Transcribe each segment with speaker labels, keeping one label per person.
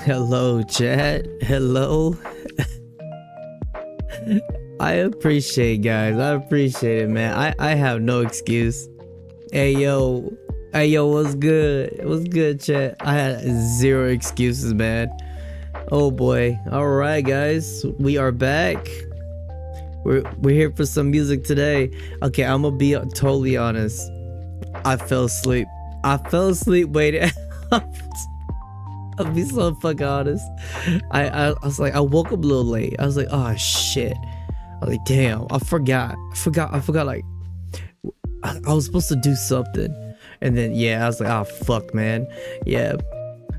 Speaker 1: Hello, chat. Hello. I appreciate, guys. I appreciate it, man. I have no excuse. Hey yo, what's good? What's good, chat? I had zero excuses, man. Oh boy. All right, guys, we are back. We're here for some music today. Okay, I'm gonna be totally honest. I fell asleep. Wait. I'll be so fucking honest. I was like, I woke up a little late. I was like, oh shit. I was like, damn, I forgot. Like, I was supposed to do something, and then yeah, I was like, oh fuck, man. Yeah.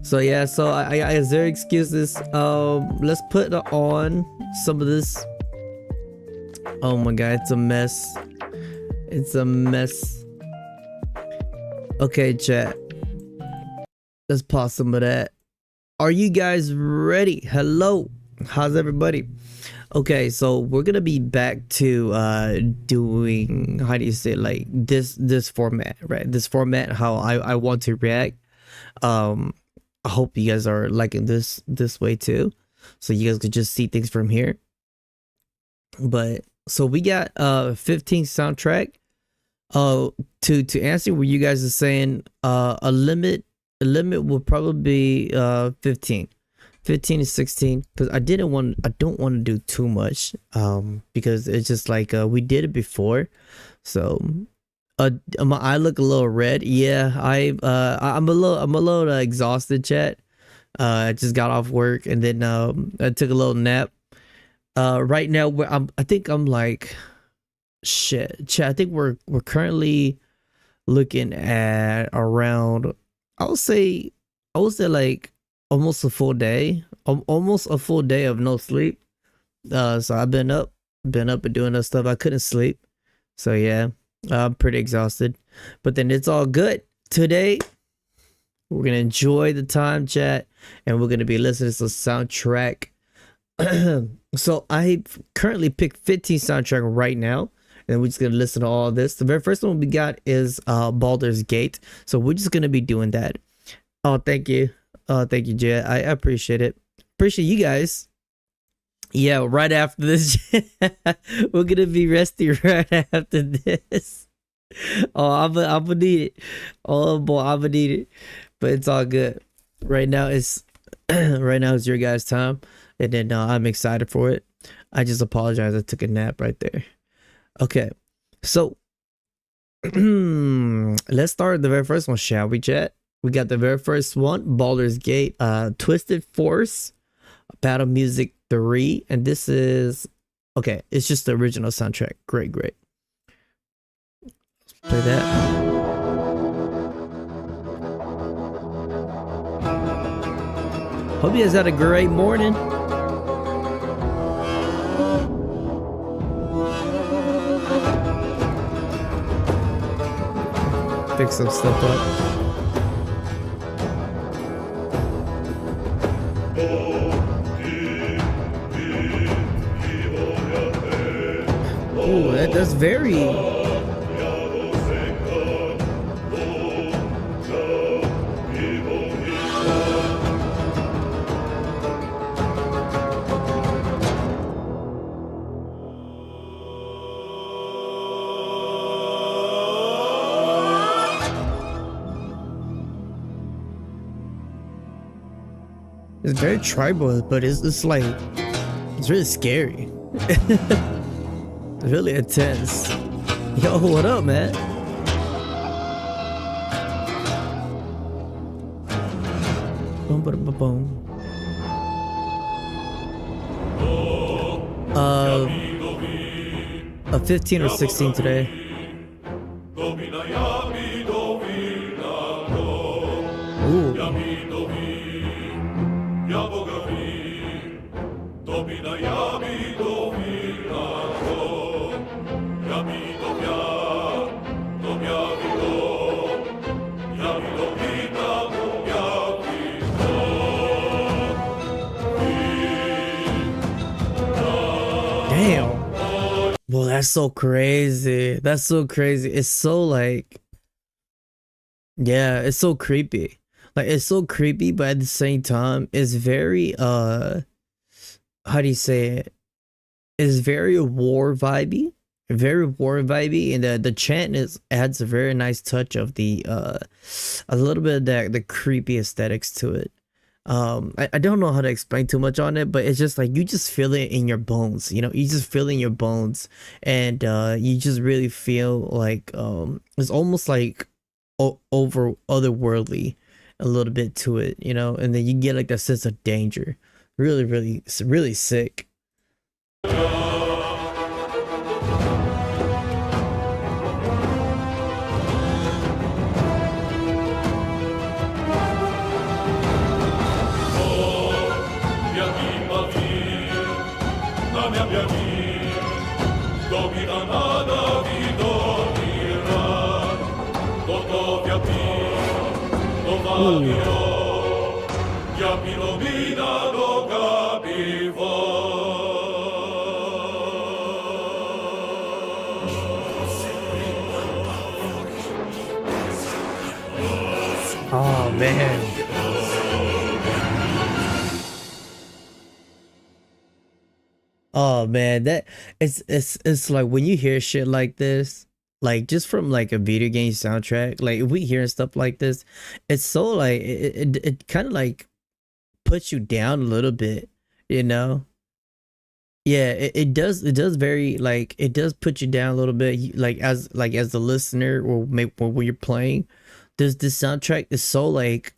Speaker 1: So I have zero excuses. Let's put on some of this. Oh my god, it's a mess. Okay, chat. Let's pause some of that. Are you guys ready? Hello, how's everybody? Okay, so we're gonna be back to doing, how do you say it, like this format, right? This format, how I want to react. I hope you guys are liking this way too, so you guys could just see things from here. But so we got 15 soundtrack. To answer what you guys are saying, a limit will probably be 15 to 16, because I don't want to do too much, because it's just like we did it before. So my eye look a little red. Yeah, I'm a little exhausted, chat. I just got off work, and then I took a little nap. Right now I think I'm like, shit, chat, I think we're currently looking at around, I would say like almost a full day of no sleep. So I've been up and doing that stuff. I couldn't sleep, so yeah, I'm pretty exhausted, but then it's all good. Today we're gonna enjoy the time, chat, and we're gonna be listening to some soundtrack. So I currently picked 15 soundtrack right now, and we're just gonna listen to all this. The very first one we got is Baldur's Gate, so we're just gonna be doing that. Oh, thank you, Jay. I appreciate it. Appreciate you guys. Yeah, right after this, we're gonna be resting right after this. Oh, I'm gonna need it. Oh boy, I'm gonna need it. But it's all good. Right now it's your guys' time, and then I'm excited for it. I just apologize. I took a nap right there. Okay, so let's start the very first one, shall we, chat? We got the very first one, Baldur's Gate, Twisted Force, Battle Music 3, and this is, okay, it's just the original soundtrack. Great. Let's play that. Hope you guys had a great morning. Fix some stuff up. Oh, that's very... It's very tribal, but it's like, it's really scary. It's really intense. Yo, what up, man? Boom, boom, boom, boom. A 15 or 16 today. Ooh. Damn. Well, that's so crazy. It's so like, yeah, it's so creepy. Like it's so creepy, but at the same time, it's very how do you say it? It's very very war vibey, and the chant is adds a very nice touch of the a little bit of that the creepy aesthetics to it. I don't know how to explain too much on it, but it's just like you just feel it in your bones, you know, you just feel it in your bones, and you just really feel like it's almost like over otherworldly a little bit to it, you know, and then you get like that sense of danger. Really, it's really sick. Oh man. Oh man, that it's like when you hear shit like this, like just from like a video game soundtrack, like if we hear stuff like this, it's so like it kind of like puts you down a little bit, you know? Yeah, it does very like it does put you down a little bit, like as the listener or maybe when you're playing. This soundtrack is so like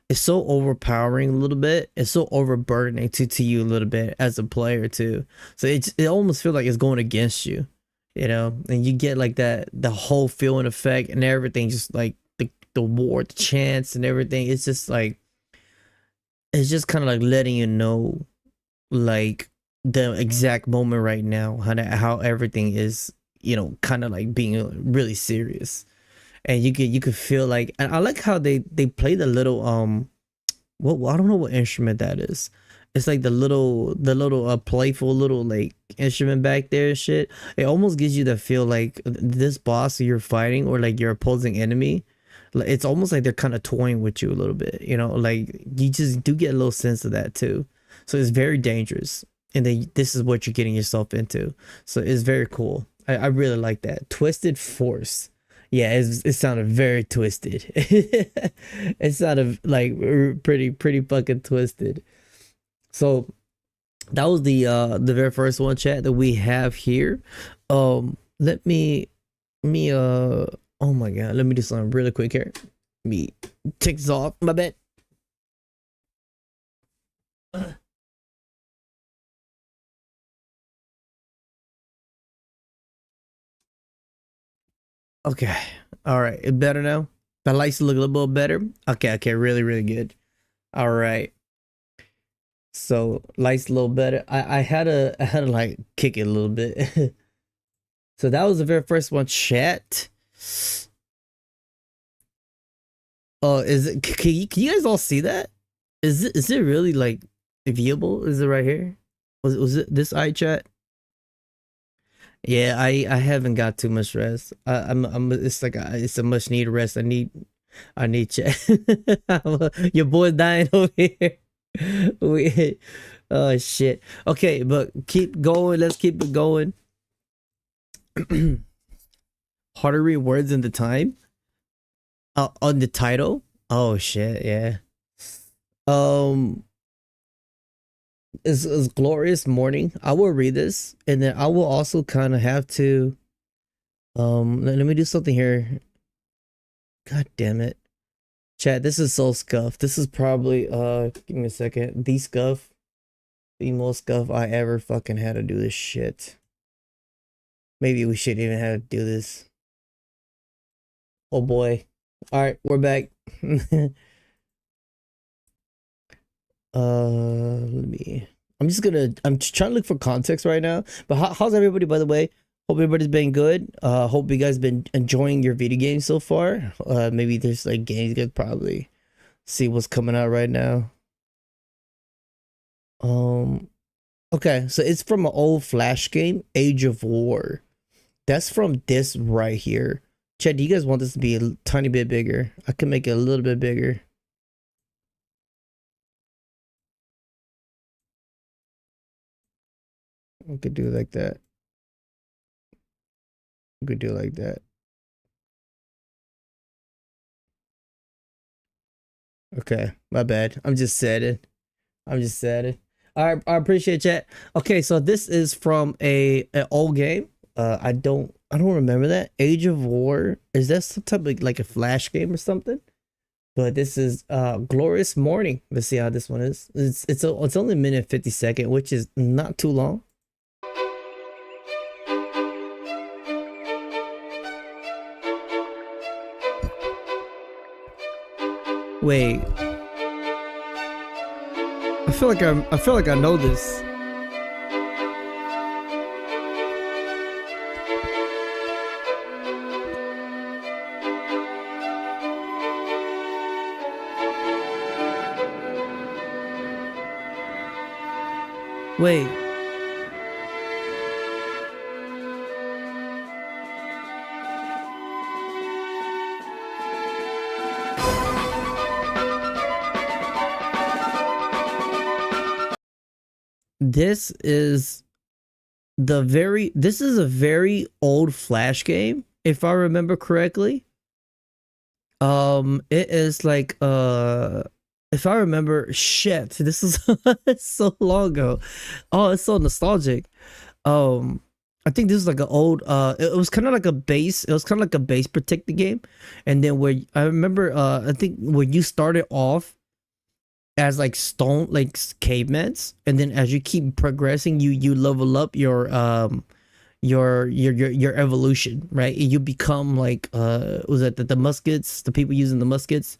Speaker 1: it's so overpowering a little bit. It's so overburdening to you a little bit as a player too. So it almost feels like it's going against you, you know. And you get like that the whole feeling effect and everything, just like the war, the chance and everything. It's just like it's just kind of like letting you know like the exact moment right now, how everything is, you know, kind of like being really serious. And you could feel like, and I like how they play the little what I don't know what instrument that is. It's like the little playful little like instrument back there and shit. It almost gives you the feel like this boss you're fighting or like your opposing enemy, it's almost like they're kind of toying with you a little bit, you know, like you just do get a little sense of that too. So it's very dangerous, and then this is what you're getting yourself into. So it's very cool. I really like that. Twisted Force. Yeah, it sounded very twisted. It sounded like pretty fucking twisted. So that was the very first one, chat, that we have here. Let me oh my god, let me do something really quick here. Let me take this off. My bad. Okay. All right. It better now. The lights look a little bit better. Okay. Really good. All right. So lights a little better. I had to like kick it a little bit. So that was the very first one, chat. Oh, is it? Can you guys all see that? Is it really like viewable? Is it right here? Was it this eye, chat? Yeah, I haven't got too much rest. I'm it's like it's a much needed rest. I need chat. Your boy's dying over here. Oh shit. Okay, but keep going. Let's keep it going. Harder read words in the time. On the title. Oh shit. Yeah. Um. It's glorious morning. I will read this, and then I will also kind of have to. Let me do something here. God damn it. Chat, this is so scuffed. This is probably give me a second. The most scuff I ever fucking had to do this shit. Maybe we shouldn't even have to do this. Oh boy. Alright, we're back. I'm just trying to look for context right now. But how's everybody, by the way? Hope everybody's been good. Hope you guys been enjoying your video games so far. Maybe there's like games you could probably see what's coming out right now. Okay, so it's from an old Flash game, Age of War. That's from this right here. Chad, do you guys want this to be a tiny bit bigger? I can make it a little bit bigger. We could do like that. We could do like that. Okay, my bad. I'm just sad. I'm just sad. I appreciate that. Okay, so this is from a an old game. I don't remember that. Age of War. Is that some type of like a flash game or something? But this is Glorious Morning. Let's see how this one is. It's only a minute 50 second, which is not too long. Wait. I feel like I know this. Wait. This is this is a very old Flash game, if I remember correctly. It is like if I remember, shit, this is so long ago. Oh, it's so nostalgic. I think this is like an old it was kind of like a base, it was kind of like a base protected game. And then where I remember I think where you started off as like stone like cavemans, and then as you keep progressing you level up your evolution, right? You become like was that the muskets, the people using the muskets,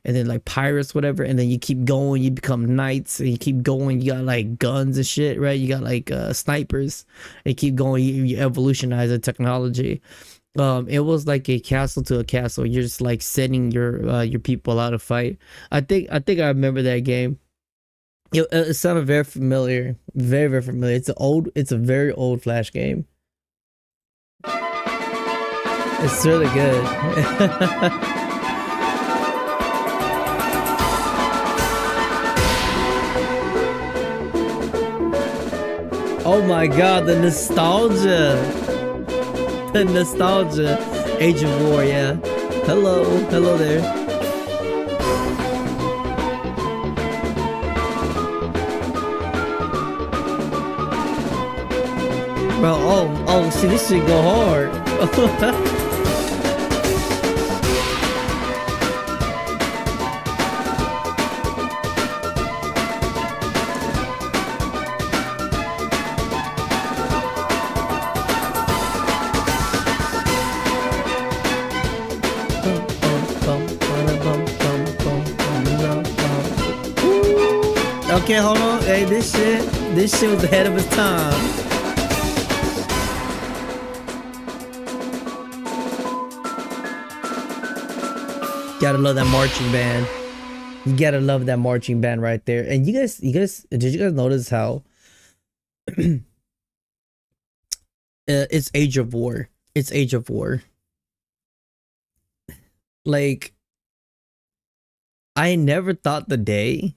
Speaker 1: and then like pirates, whatever, and then you keep going, you become knights, and you keep going, you got like guns and shit, right? You got like snipers, and you keep going, you evolutionize the technology. It was like a castle to a castle. You're just like sending your people out to fight. I remember that game. It sounded very familiar, very familiar. It's a very old Flash game. It's really good. Oh my god, the nostalgia. The nostalgia. Age of War, yeah. Hello there. Bro, oh, see, this shit go hard. Okay, hold on. Hey, this shit was ahead of its time. Gotta love that marching band. You gotta love that marching band right there. And you guys, did you guys notice how it's Age of War? It's Age of War. Like, I never thought the day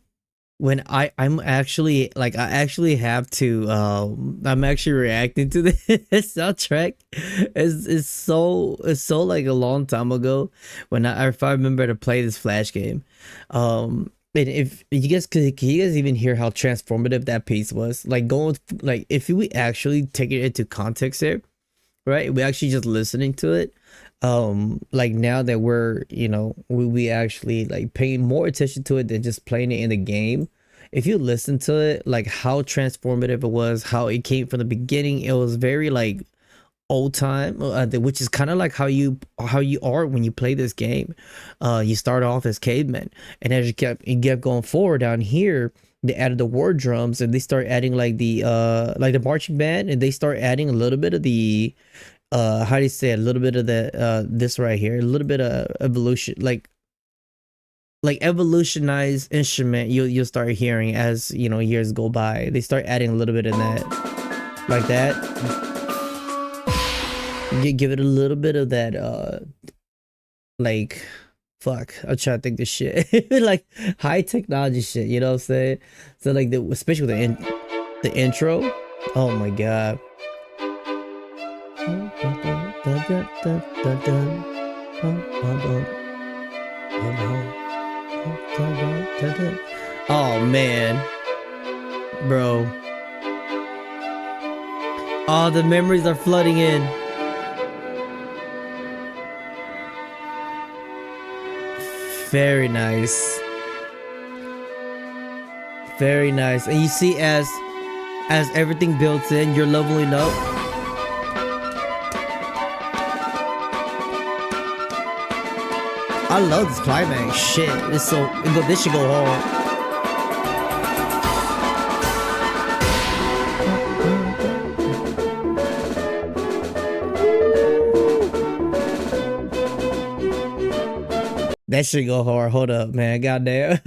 Speaker 1: when I'm actually like I actually have to I'm actually reacting to this soundtrack. It's so like a long time ago when if I remember to play this Flash game. And if you guys can you guys even hear how transformative that piece was? Like going like if we actually take it into context here, right? We actually just listening to it. Like now that we're we actually like paying more attention to it than just playing it in the game. If you listen to it, like how transformative it was, how it came from the beginning, it was very like old time, which is kind of like how you are when you play this game. You start off as cavemen, and as you kept going forward down here, they added the war drums, and they start adding like the marching band, and they start adding a little bit of the how do you say it? A little bit of the this right here, a little bit of evolution, like evolutionized instrument you'll start hearing as years go by. They start adding a little bit in that, like that. You give it a little bit of that like fuck, I'm trying to think this shit like high technology shit, you know what I'm saying? So like especially with the intro, Oh my god. Oh man, bro. All the memories are flooding in. Very nice. Very nice. And you see, as everything builds in, you're leveling up. I love this climax. Shit, it's so this should go hard. That should go hard. Hold up, man. Goddamn.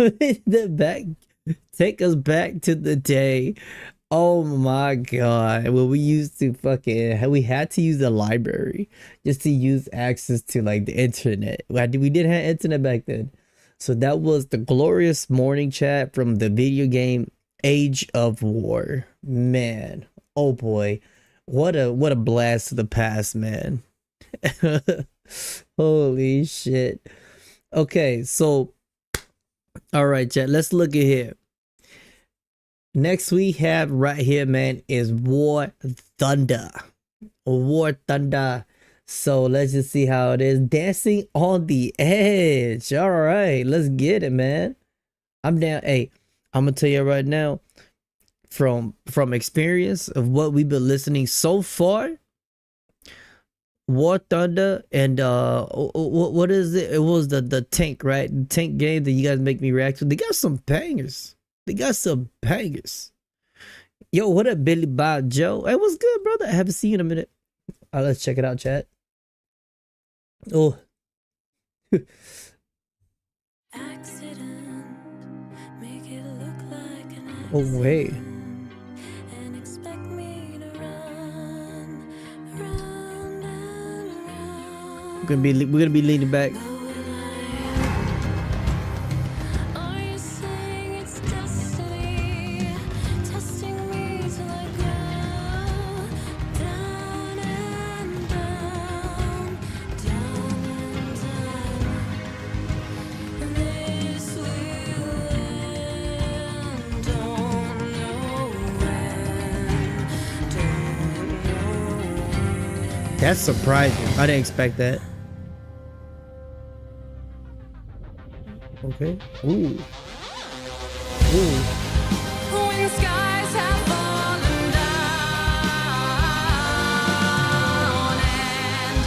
Speaker 1: Take us back to the day. Oh my god. When we used to we had to use the library just to use access to like the internet. We didn't have internet back then. So that was the glorious morning chat from the video game Age of War. Man. Oh boy. What a blast to the past, man. Holy shit. Okay, so all right, chat. Let's look at here. Next we have right here, man, is War Thunder. War Thunder. So let's just see how it is. Dancing on the Edge. All right, let's get it, man. I'm down. Hey, I'm gonna tell you right now, from experience of what we've been listening so far. War Thunder and what is it? It was the tank, right? The tank game that you guys make me react to. They got some bangers. Yo, what up, Billy Bob Joe? Hey, what's good, brother? I haven't seen you in a minute. Let's check it out, chat. Oh.
Speaker 2: Accident, make it look like an accident.
Speaker 1: Oh wait.
Speaker 2: And expect me to run, run and run.
Speaker 1: We're gonna be leaning back.
Speaker 2: Are you saying it's destiny, testing me till I go down and down, down and down. This will end, don't know when, don't know when.
Speaker 1: That's surprising. I didn't expect that. Okay. Ooh. Ooh.
Speaker 2: When skies have fallen down and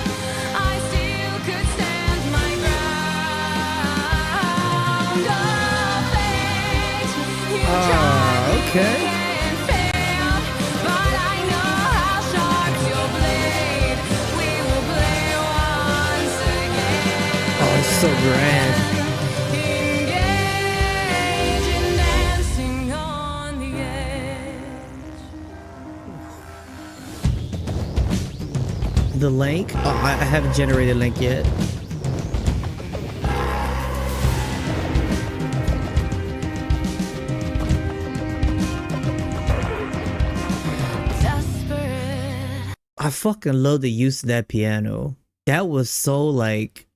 Speaker 2: I still could stand my ground. Oh, fate, you tried
Speaker 1: okay.
Speaker 2: and failed, but I know how sharp your blade. We will play once again.
Speaker 1: Oh, it's so grand.
Speaker 2: Engage in dancing on the edge.
Speaker 1: The link? Oh, I haven't generated a link yet.
Speaker 2: Desperate.
Speaker 1: I fucking love the use of that piano. That was so like,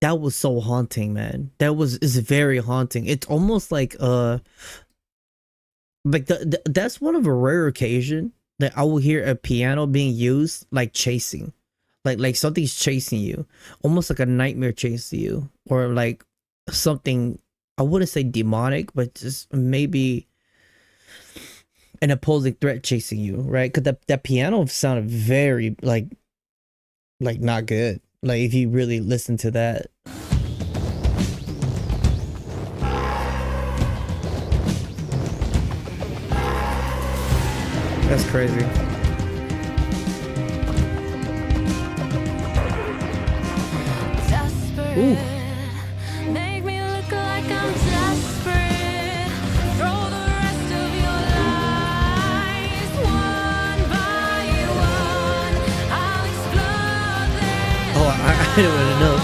Speaker 1: that was so haunting, man. It's very haunting. It's almost like that's one of a rare occasion that I will hear a piano being used like chasing, like something's chasing you, almost like a nightmare chasing you, or like something. I wouldn't say demonic, but just maybe an opposing threat chasing you, right? Because that piano sounded very like not good. Like if you really listen to that. That's crazy.
Speaker 2: Desperate.
Speaker 1: Ooh.
Speaker 2: Make me look like I'm desperate. Throw the rest of your lies one by one. I'll explode them.
Speaker 1: Oh, I didn't want to know.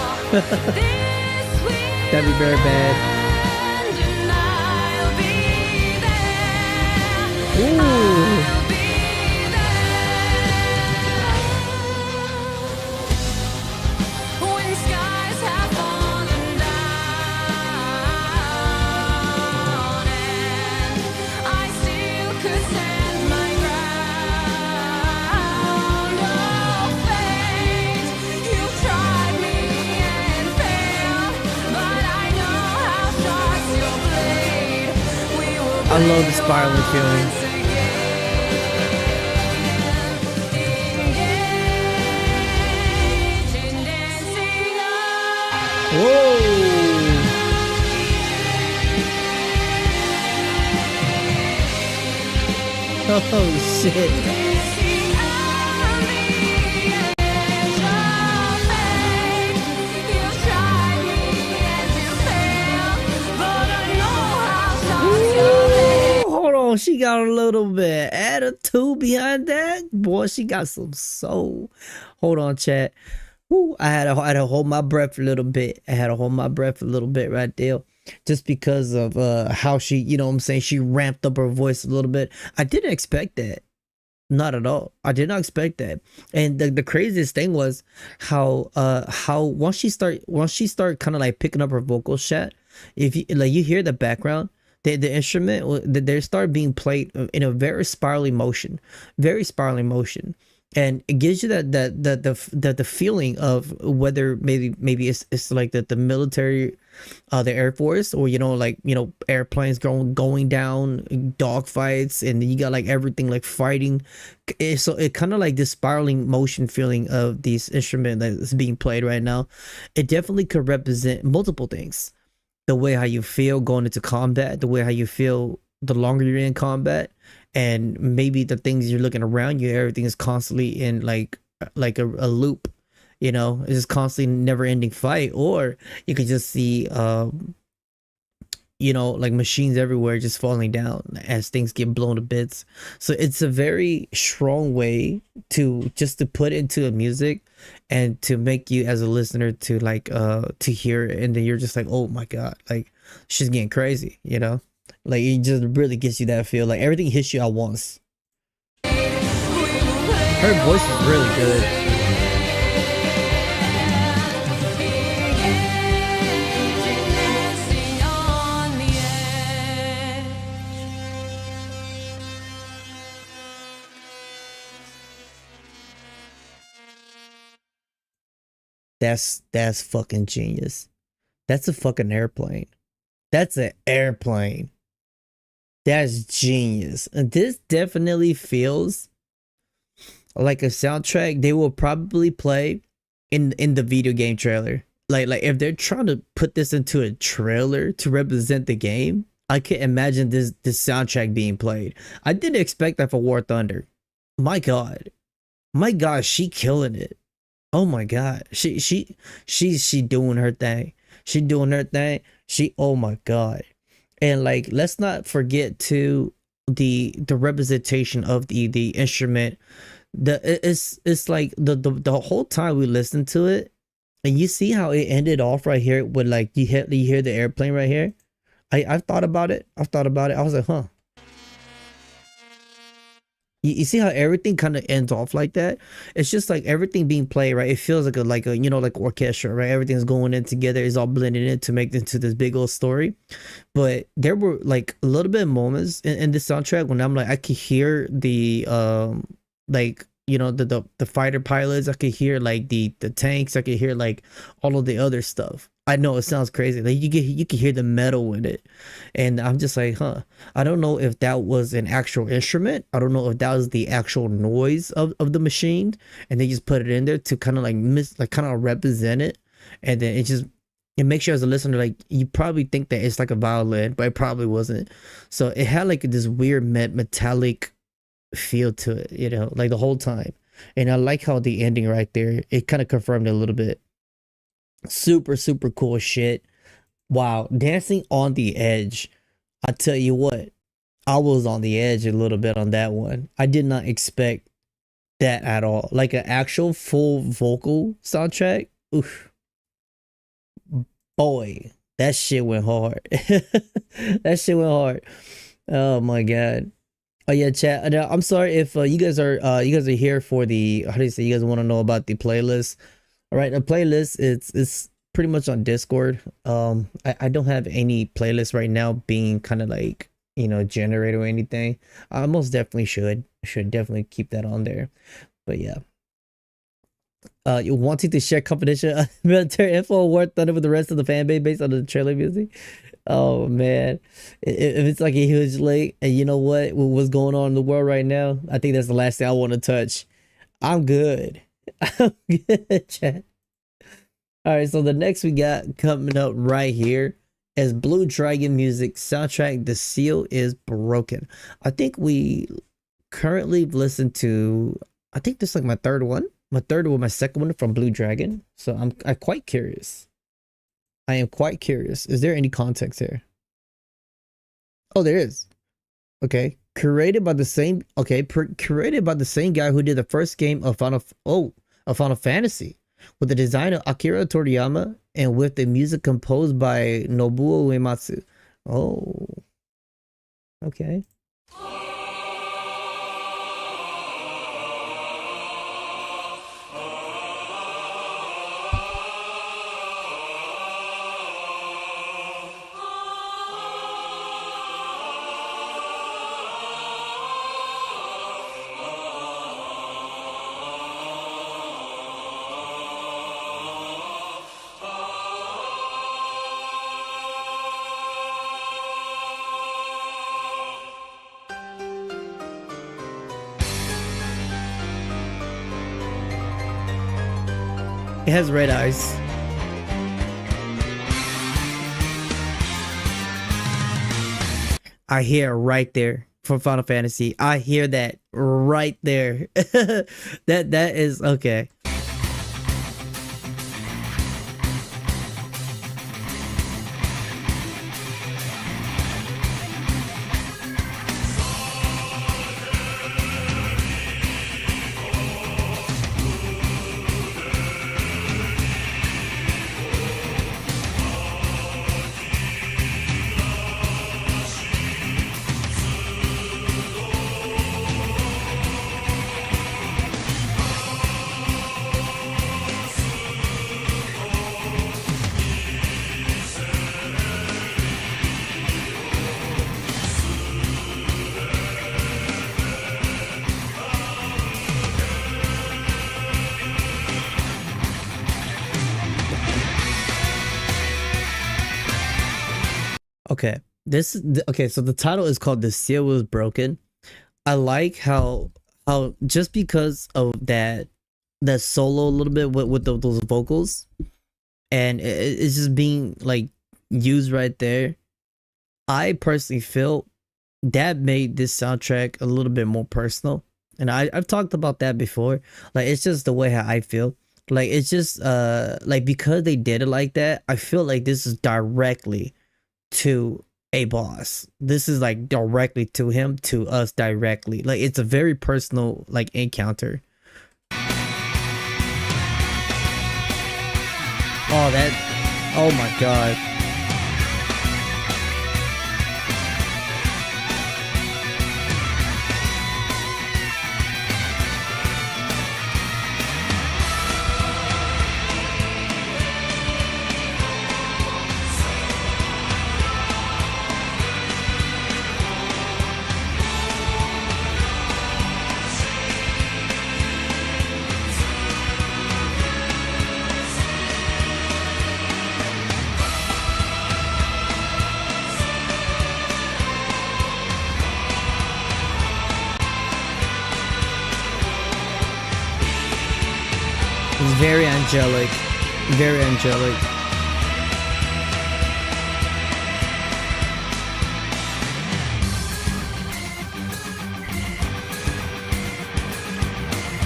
Speaker 2: This will
Speaker 1: That'd be very bad.
Speaker 2: end and I'll be there.
Speaker 1: Ooh.
Speaker 2: I'll be
Speaker 1: I love the spiraling feeling. Whoa! Oh shit! Hold on, she got a little bit attitude behind that. Boy, she got some soul. Hold on, chat. Woo, I had to hold my breath a little bit. I had to hold my breath a little bit right there. Just because of how she, you know what I'm saying, she ramped up her voice a little bit. I didn't expect that. Not at all. I did not expect that. And the craziest thing was how once she start kind of like picking up her vocal chat, if you like you hear the background, the instrument they start being played in a very spirally motion, and it gives you the feeling of whether maybe it's like the military, the Air Force, or airplanes going down, dogfights, and you got like everything like fighting. So it kind of like this spiraling motion feeling of these instrument that's being played right now. It definitely could represent multiple things. The way how you feel going into combat, the way how you feel the longer you're in combat, and maybe the things you're looking around you, everything is constantly in like a loop, it's just constantly never ending fight. Or you could just see like machines everywhere just falling down as things get blown to bits. So it's a very strong way to put into the music and to make you as a listener to like to hear it, and then you're just like, oh my god, like she's getting crazy, like it just really gets you that feel, like everything hits you at once. Her voice is really good. That's fucking genius. That's a fucking airplane. That's an airplane. That's genius. And this definitely feels like a soundtrack they will probably play in the video game trailer. Like if they're trying to put this into a trailer to represent the game, I can imagine this soundtrack being played. I didn't expect that for War Thunder. My god, she killing it. Oh my god, she doing her thing. Oh my god. And like, let's not forget to the representation of the instrument. It's like the whole time we listened to it, and you see how it ended off right here with like you hear the airplane right here. I've thought about it. I was like, huh. You see how everything kind of ends off like that? It's just like everything being played, right? It feels like a like orchestra, right? Everything's going in together. It's all blended in to make into this big old story. But there were like a little bit of moments in the soundtrack when I'm like, I could hear the the fighter pilots. I could hear like the tanks. I could hear like all of the other stuff. I know it sounds crazy. Like you can hear the metal in it, and I'm just like, huh. I don't know if that was an actual instrument. I don't know if that was the actual noise of the machine, and they just put it in there to kind of like kind of represent it, and then it makes you as a listener, like you probably think that it's like a violin, but it probably wasn't. So it had like this weird metallic feel to it, like the whole time. And I like how the ending right there, it kind of confirmed it a little bit. Super cool shit. Wow, Dancing on the Edge. I tell you what, I was on the edge a little bit on that one. I did not expect that at all. Like an actual full vocal soundtrack. Oof. Boy, that shit went hard. That shit went hard. Oh my god. Oh yeah, chat. I'm sorry if you guys are here for the, how do you say, you guys want to know about the playlist. All right, the playlist it's pretty much on Discord. I don't have any playlist right now being kind of like, generated or anything. I most definitely should definitely keep that on there. But yeah. You wanting to share confidential military info or War Thunder with the rest of the fan base based on the trailer music? Oh man, if it's like a huge lake, and you know what's going on in the world right now, I think that's the last thing I want to touch. I'm good. I'm good, chat. All right, so the next we got coming up right here is Blue Dragon Music soundtrack. The seal is broken. I think we currently listened to. I think this is like my third one. My second one from Blue Dragon. So I'm quite curious. I am quite curious. Is there any context here? Oh, there is. Okay, created by the same. Okay, created by the same guy who did the first game of Final Fantasy, with the designer Akira Toriyama and with the music composed by Nobuo Uematsu. Oh, okay. It has red eyes. I hear it right there from Final Fantasy. I hear that right there. that is okay. Okay, okay. So the title is called "The Seal Was Broken." I like how just because of that solo a little bit with those vocals, and it's just being like used right there. I personally feel that made this soundtrack a little bit more personal, and I've talked about that before. Like it's just the way how I feel. Like it's just like because they did it like that, I feel like this is directly to a boss. This is like directly to him, to us directly. Like it's a very personal like encounter. Oh, oh my god. It's very angelic. Very angelic.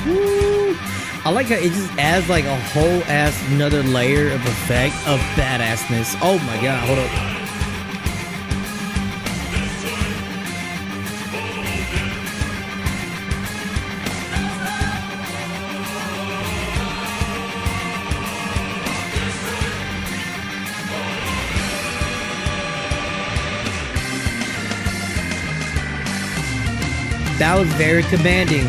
Speaker 1: Woo. I like how it just adds like a whole ass another layer of effect of badassness. Oh my god, hold up. That was very commanding.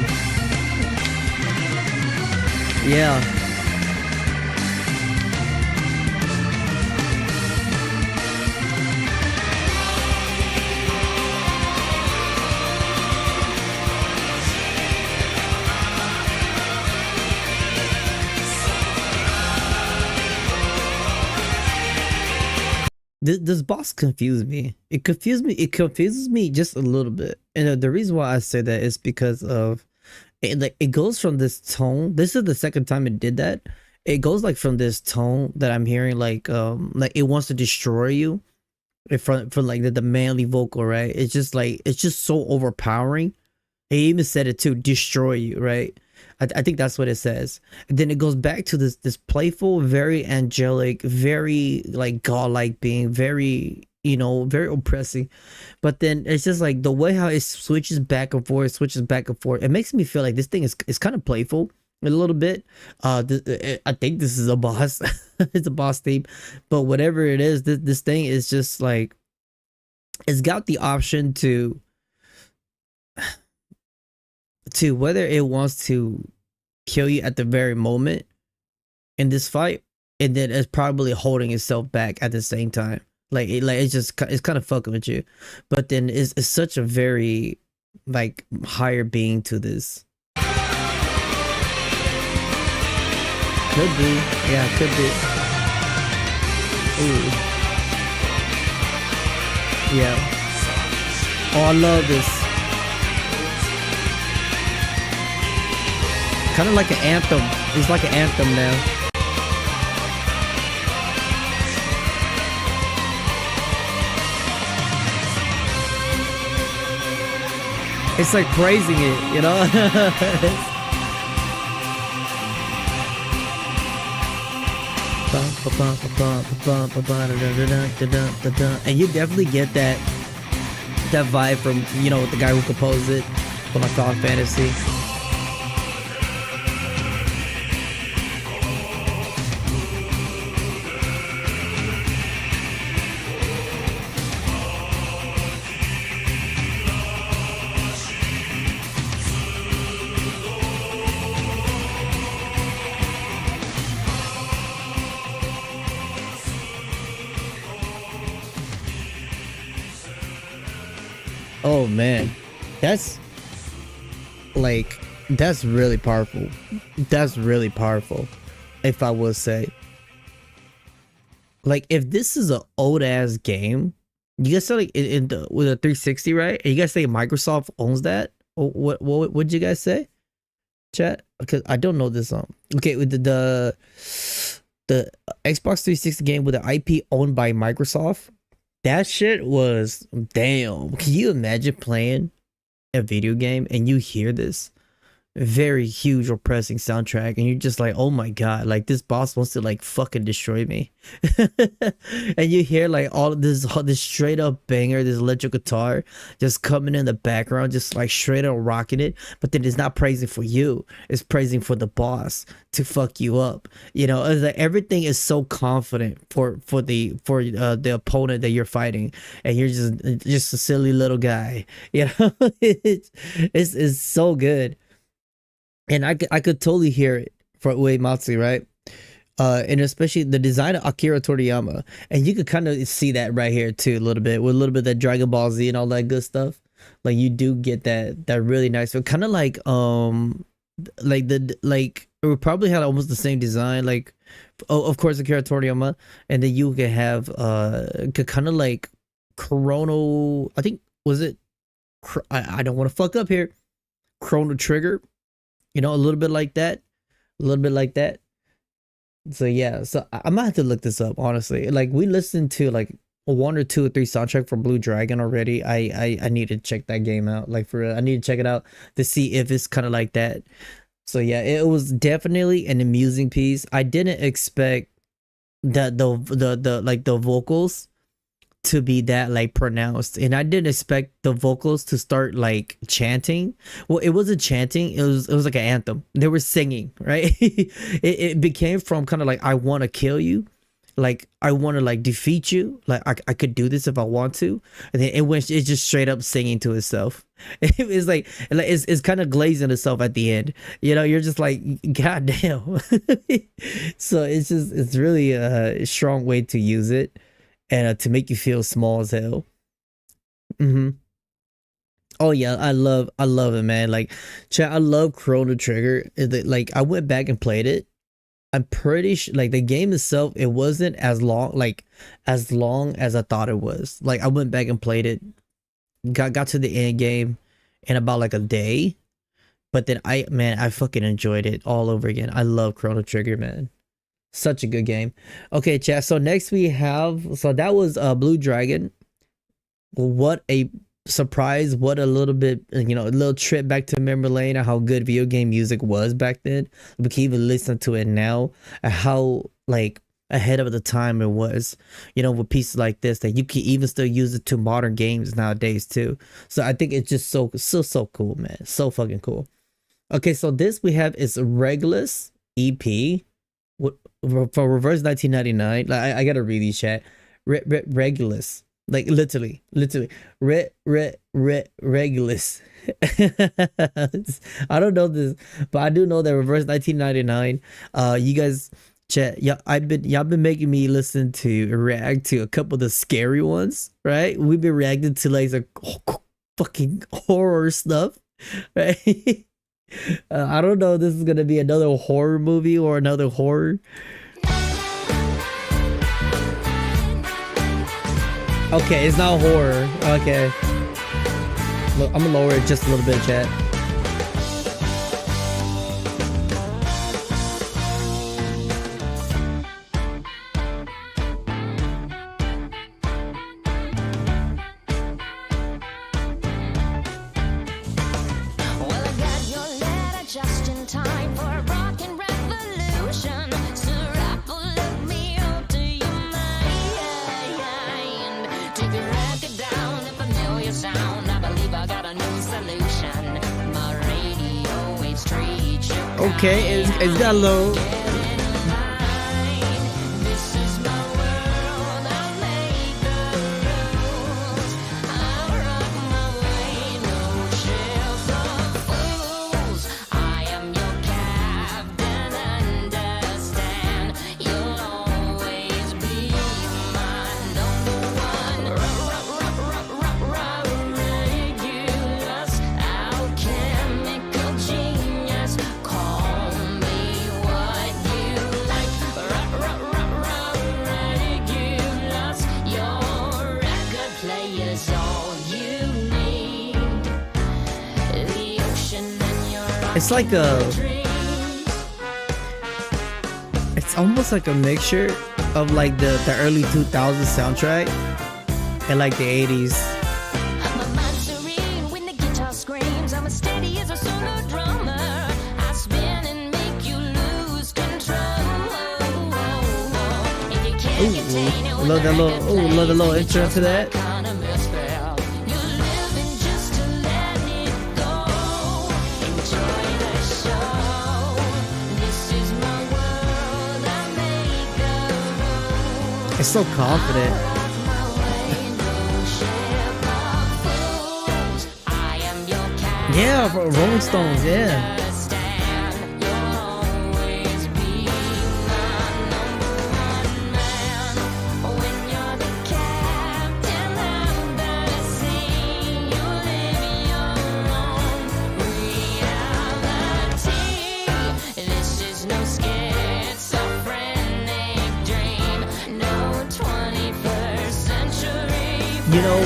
Speaker 1: Yeah. This boss confused me. It confused me. It confuses me just a little bit. And the reason why I say that is because of it. Like it goes from this tone. This is the second time it did that. It goes like from this tone that I'm hearing, like it wants to destroy you. From like the manly vocal, right? It's just like it's just so overpowering. He even said it too, destroy you, right? I think that's what it says. And then it goes back to this playful, very angelic, very like godlike being, very, you know, very oppressing. But then it's just like the way how it switches back and forth, switches back and forth. It makes me feel like this thing is kind of playful a little bit. I think this is a boss. It's a boss theme, but whatever it is, this thing is just like it's got the option to whether it wants to kill you at the very moment in this fight, and then it's probably holding itself back at the same time. Like it's just it's kind of fucking with you, but then it's such a very like higher being to this. Could be, yeah, could be. Ooh, yeah. Oh, I love this. Kind of like an anthem. It's like an anthem now. It's like praising it, you know? And you definitely get that vibe from, you know, the guy who composed it from like Final Fantasy. Oh man, that's like that's really powerful. That's really powerful, if I will say. Like if this is an old ass game, you guys say like with a 360, right? And you guys say Microsoft owns that? What would you guys say? Chat? Because I don't know this song. Okay, with the Xbox 360 game with the IP owned by Microsoft. That shit was damn. Can you imagine playing a video game and you hear this very huge oppressing soundtrack and you're just like, oh my god, like this boss wants to like fucking destroy me. And you hear like all of this straight up banger, this electric guitar just coming in the background, just like straight up rocking it. But then it's not praising for you, it's praising for the boss to fuck you up. You know, it's like everything is so confident for the opponent that you're fighting, and you're just a silly little guy. You know, it's so good. And I could totally hear it for Uematsu, right? And especially the design of Akira Toriyama, and you could kind of see that right here too, a little bit with a little bit of that Dragon Ball Z and all that good stuff. Like you do get that really nice, but kind of like it probably had almost the same design. Like, oh, of course Akira Toriyama, and then you could have could kind of like Chrono. I think was it? I don't want to fuck up here. Chrono Trigger. You know, a little bit like that, a little bit like that. So yeah, so I might have to look this up, honestly. Like we listened to like one or two or three soundtrack from Blue Dragon already. I need to check that game out. Like for real, I need to check it out to see if it's kind of like that. So yeah, it was definitely an amusing piece. I didn't expect that the vocals to be that like pronounced, and I didn't expect the vocals to start like chanting. Well, it wasn't chanting, it was like an anthem. They were singing, right? It became from kind of like, I want to kill you, like I want to like defeat you, like I could do this if I want to, and then it's just straight up singing to itself. It was like it's kind of glazing itself at the end, you know. You're just like, god damn. So it's really a strong way to use it, and to make you feel small as hell. Oh yeah, I love it, man. Like, chat, I love Chrono Trigger. Like, I went back and played it, I'm pretty sure like the game itself, it wasn't as long as I thought it was. Like I went back and played it, got to the end game in about like a day. But then I fucking enjoyed it all over again. I love Chrono Trigger, man. Such a good game. Okay, chat. So next we have, so that was Blue Dragon. What a surprise. What a little bit, you know, a little trip back to memory lane of how good video game music was back then. We can even listen to it now, and how like ahead of the time it was, you know, with pieces like this that you can even still use it to modern games nowadays too. So I think it's just so cool, man. So fucking cool. Okay, so this we have is Regulus EP for Reverse 1999. Like I gotta read these, chat. Regulus, like literally, Regulus. I don't know this, but I do know that Reverse 1999. You guys, chat. Yeah, y'all been making me listen to react to a couple of the scary ones, right? We've been reacting to like the fucking horror stuff, right? I don't know if this is gonna be another horror movie or another horror. Okay, it's not horror. Okay. Look, I'm gonna lower it just a little bit, chat. Okay, it's got a little. It's like it's almost like a mixture of like the early 2000s soundtrack and like the 80s. Ooh, love the little intro to that. It's so confident. Yeah, Rolling Stones, yeah. You know,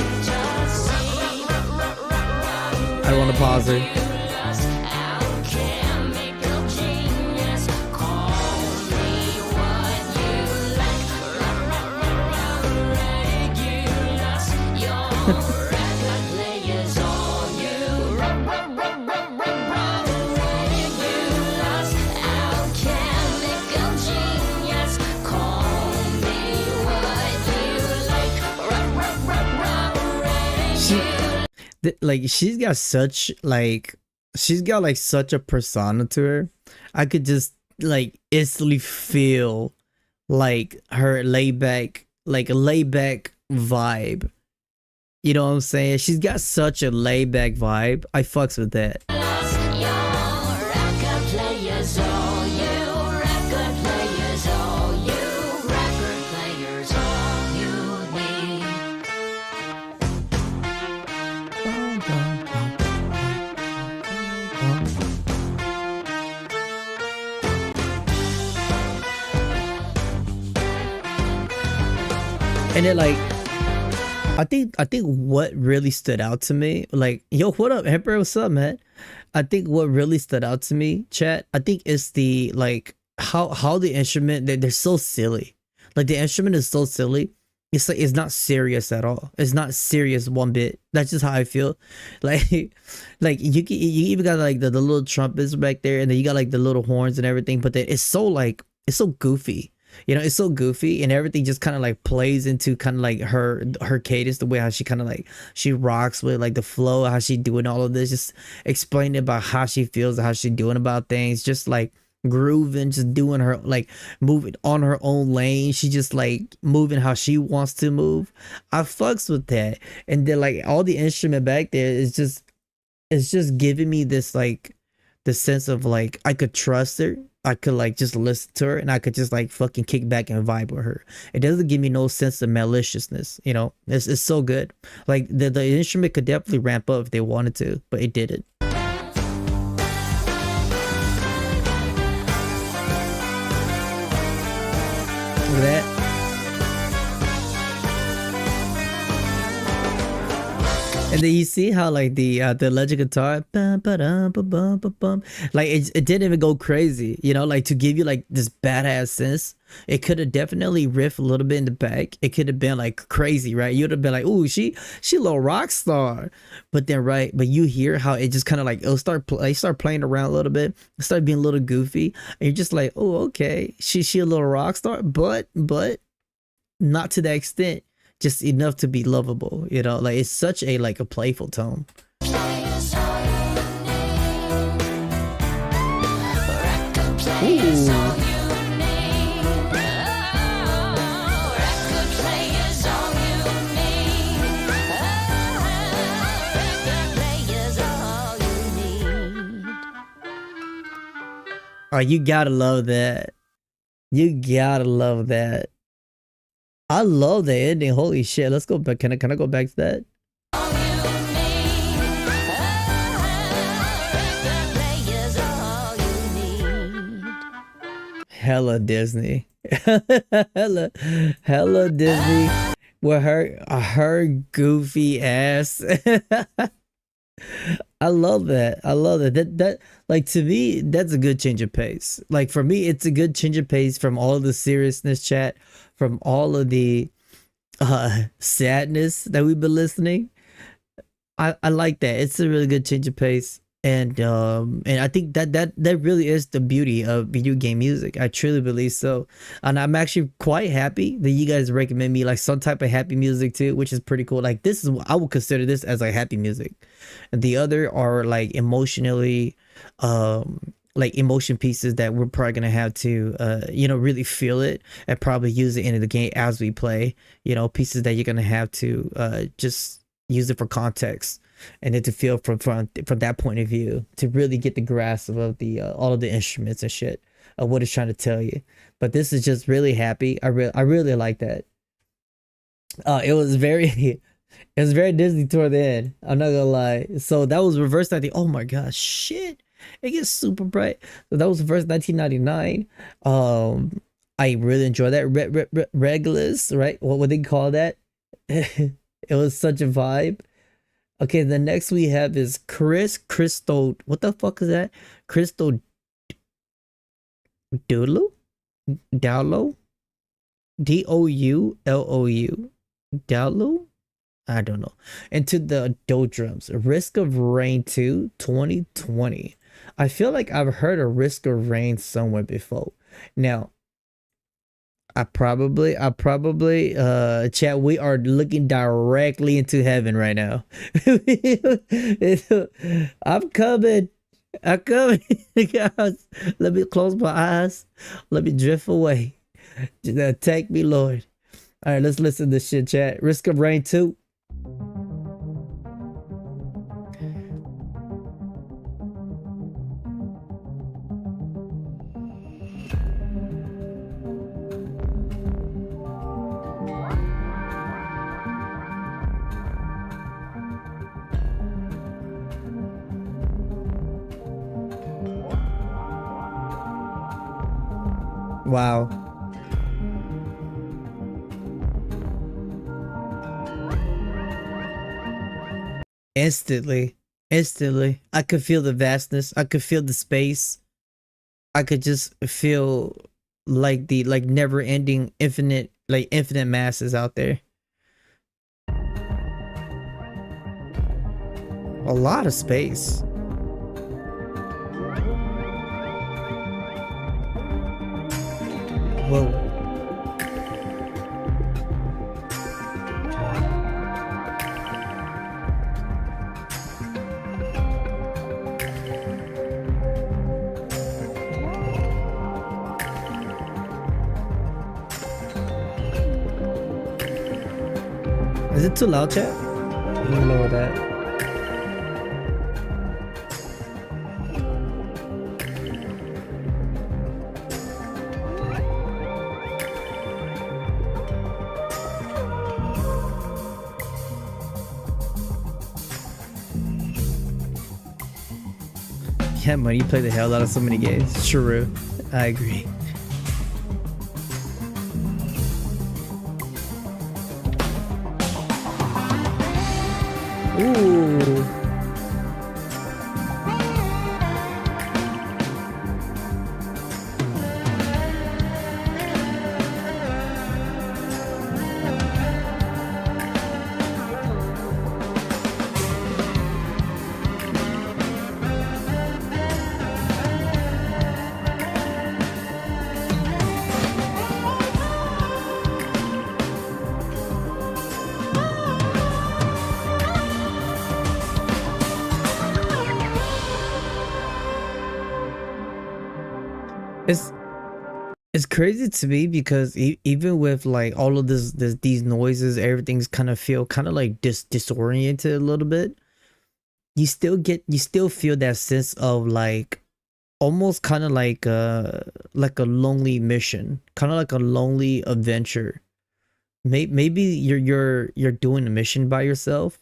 Speaker 1: I don't want to pause it. She's got such such a persona to her. I could just like instantly feel like her laid back vibe. You know what I'm saying? She's got such a laid back vibe. I fucks with that. And then like I think what really stood out to me, like, yo, what up, Emperor? What's up, man? I think what really stood out to me, chat, I think it's the like how the instrument, they're so silly. Like the instrument is so silly. It's like it's not serious at all. It's not serious one bit. That's just how I feel. Like like you even got like the little trumpets back there, and then you got like the little horns and everything, but then it's so goofy. You know, it's so goofy, and everything just kind of like plays into kind of like her cadence, the way how she kind of like she rocks with like the flow, how she doing all of this, just explaining about how she feels, how she doing about things, just like grooving, just doing her like moving on her own lane. She just like moving how she wants to move. I fucks with that. And then like all the instrument back there is just, it's just giving me this like the sense of like I could trust her. I could like just listen to her, and I could just like fucking kick back and vibe with her. It doesn't give me no sense of maliciousness, you know. It's so good. Like the instrument could definitely ramp up if they wanted to, but it didn't. Look at that. And then you see how like the electric guitar, bum, ba-dum, ba-bum, ba-bum, like it didn't even go crazy, you know, like to give you like this badass sense. It could have definitely riffed a little bit in the back. It could have been like crazy, right? You'd have been like, "Ooh, she a little rock star," but then but you hear how it just kind of like it'll start playing around a little bit, start being a little goofy, and you're just like, "Oh, okay, she a little rock star," but not to that extent. Just enough to be lovable, you know. Like it's such a like a playful tone. Ooh. Oh, you gotta love that. You gotta love that. I love the ending. Holy shit. Let's go back. Can I go back to that? Hella Disney. hella Disney with her goofy ass. I love that. I love that. That like to me, that's a good change of pace. Like for me, it's a good change of pace from all of the seriousness, chat, from all of the sadness that we've been listening. I like that. It's a really good change of pace. And I think that really is the beauty of video game music. I truly believe so. And I'm actually quite happy that you guys recommend me like some type of happy music too, which is pretty cool. Like this is, I would consider this as like happy music. And the other are like emotionally like emotion pieces that we're probably gonna have to you know, really feel it and probably use it in the game as we play, you know, pieces that you're gonna have to just use it for context and then to feel from that point of view to really get the grasp of the all of the instruments and shit of what it's trying to tell you. But this is just really happy. I really like that. It was very Disney toward the end, I'm not gonna lie. So that was reverse 19. Oh my gosh, shit, it gets super bright. So that was reverse 1999. I really enjoyed that. Regulus, right? What would they call that? It was such a vibe. Okay, the next we have is Crystal. What the fuck is that? Crystal Doulou? Doulou? Doulou? Doulou? I don't know. Into the Doldrums. Risk of Rain 2 2020. I feel like I've heard of Risk of Rain somewhere before. Now, I probably chat, we are looking directly into heaven right now. I'm coming. Guys, let me close my eyes. Let me drift away. Just, take me, Lord. All right, let's listen to this shit, chat. Risk of Rain 2. Wow. Instantly. Instantly. I could feel the vastness. I could feel the space. I could just feel like the never ending infinite masses out there. A lot of space. Whoa. Is it too loud, chat? Let me lower that. Yeah, man, you play the hell out of so many games. True. I agree. Ooh. It's crazy to me because even with like all of these noises, everything's kind of feel kind of like disoriented a little bit. You still feel that sense of like almost kind of like a lonely mission, kind of like a lonely adventure. Maybe you're doing a mission by yourself.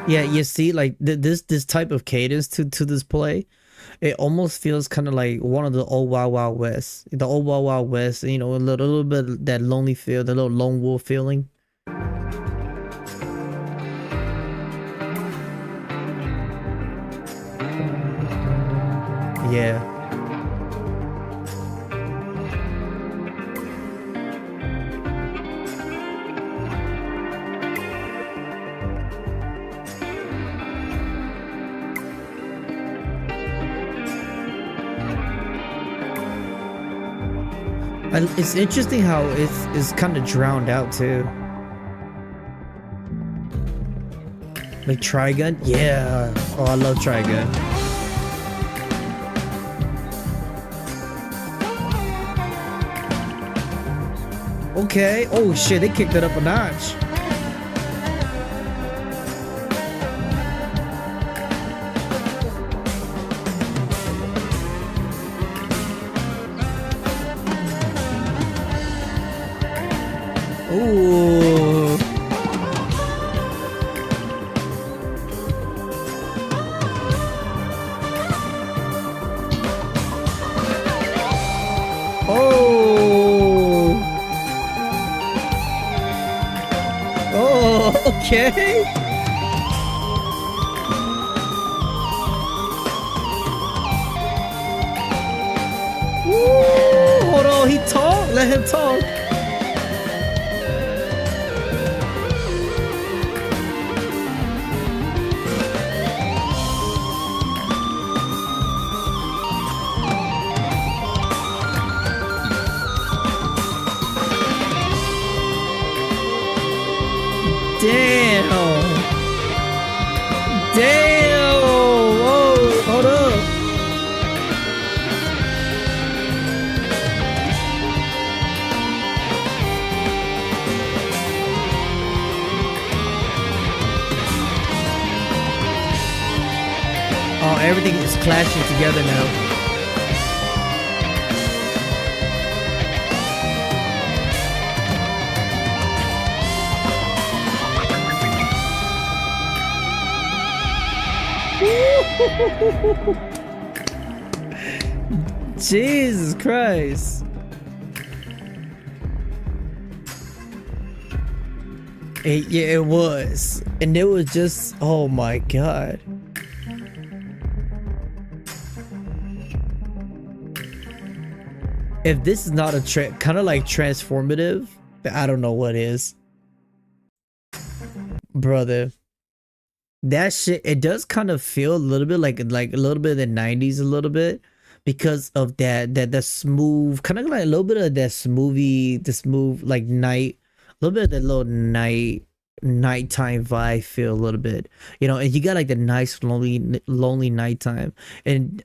Speaker 1: Yeah, you see, like this type of cadence to this play, it almost feels kind of like one of the old Wild Wild West, the old Wild Wild West. You know, a little bit of that lonely feel, the little lone wolf feeling. Yeah. And it's interesting how it's kind of drowned out too. Like Trigun? Yeah. Oh, I love Trigun. Okay. Oh shit, they kicked it up a notch. Ooh. Oh. Oh, okay. Ooh, hold on, he talk. Let him talk. Damn. Damn. Oh, hold up. Oh, everything is clashing together now. Jesus Christ. Yeah, it was. And it was just, oh my god. If this is not a kind of like transformative, I don't know what is. Brother. That shit, it does kind of feel a little bit like a little bit of the 90s a little bit because of that smooth, kind of like a little bit of that smooth like night, a little bit of that little nighttime vibe feel a little bit, you know, and you got like the nice lonely nighttime. And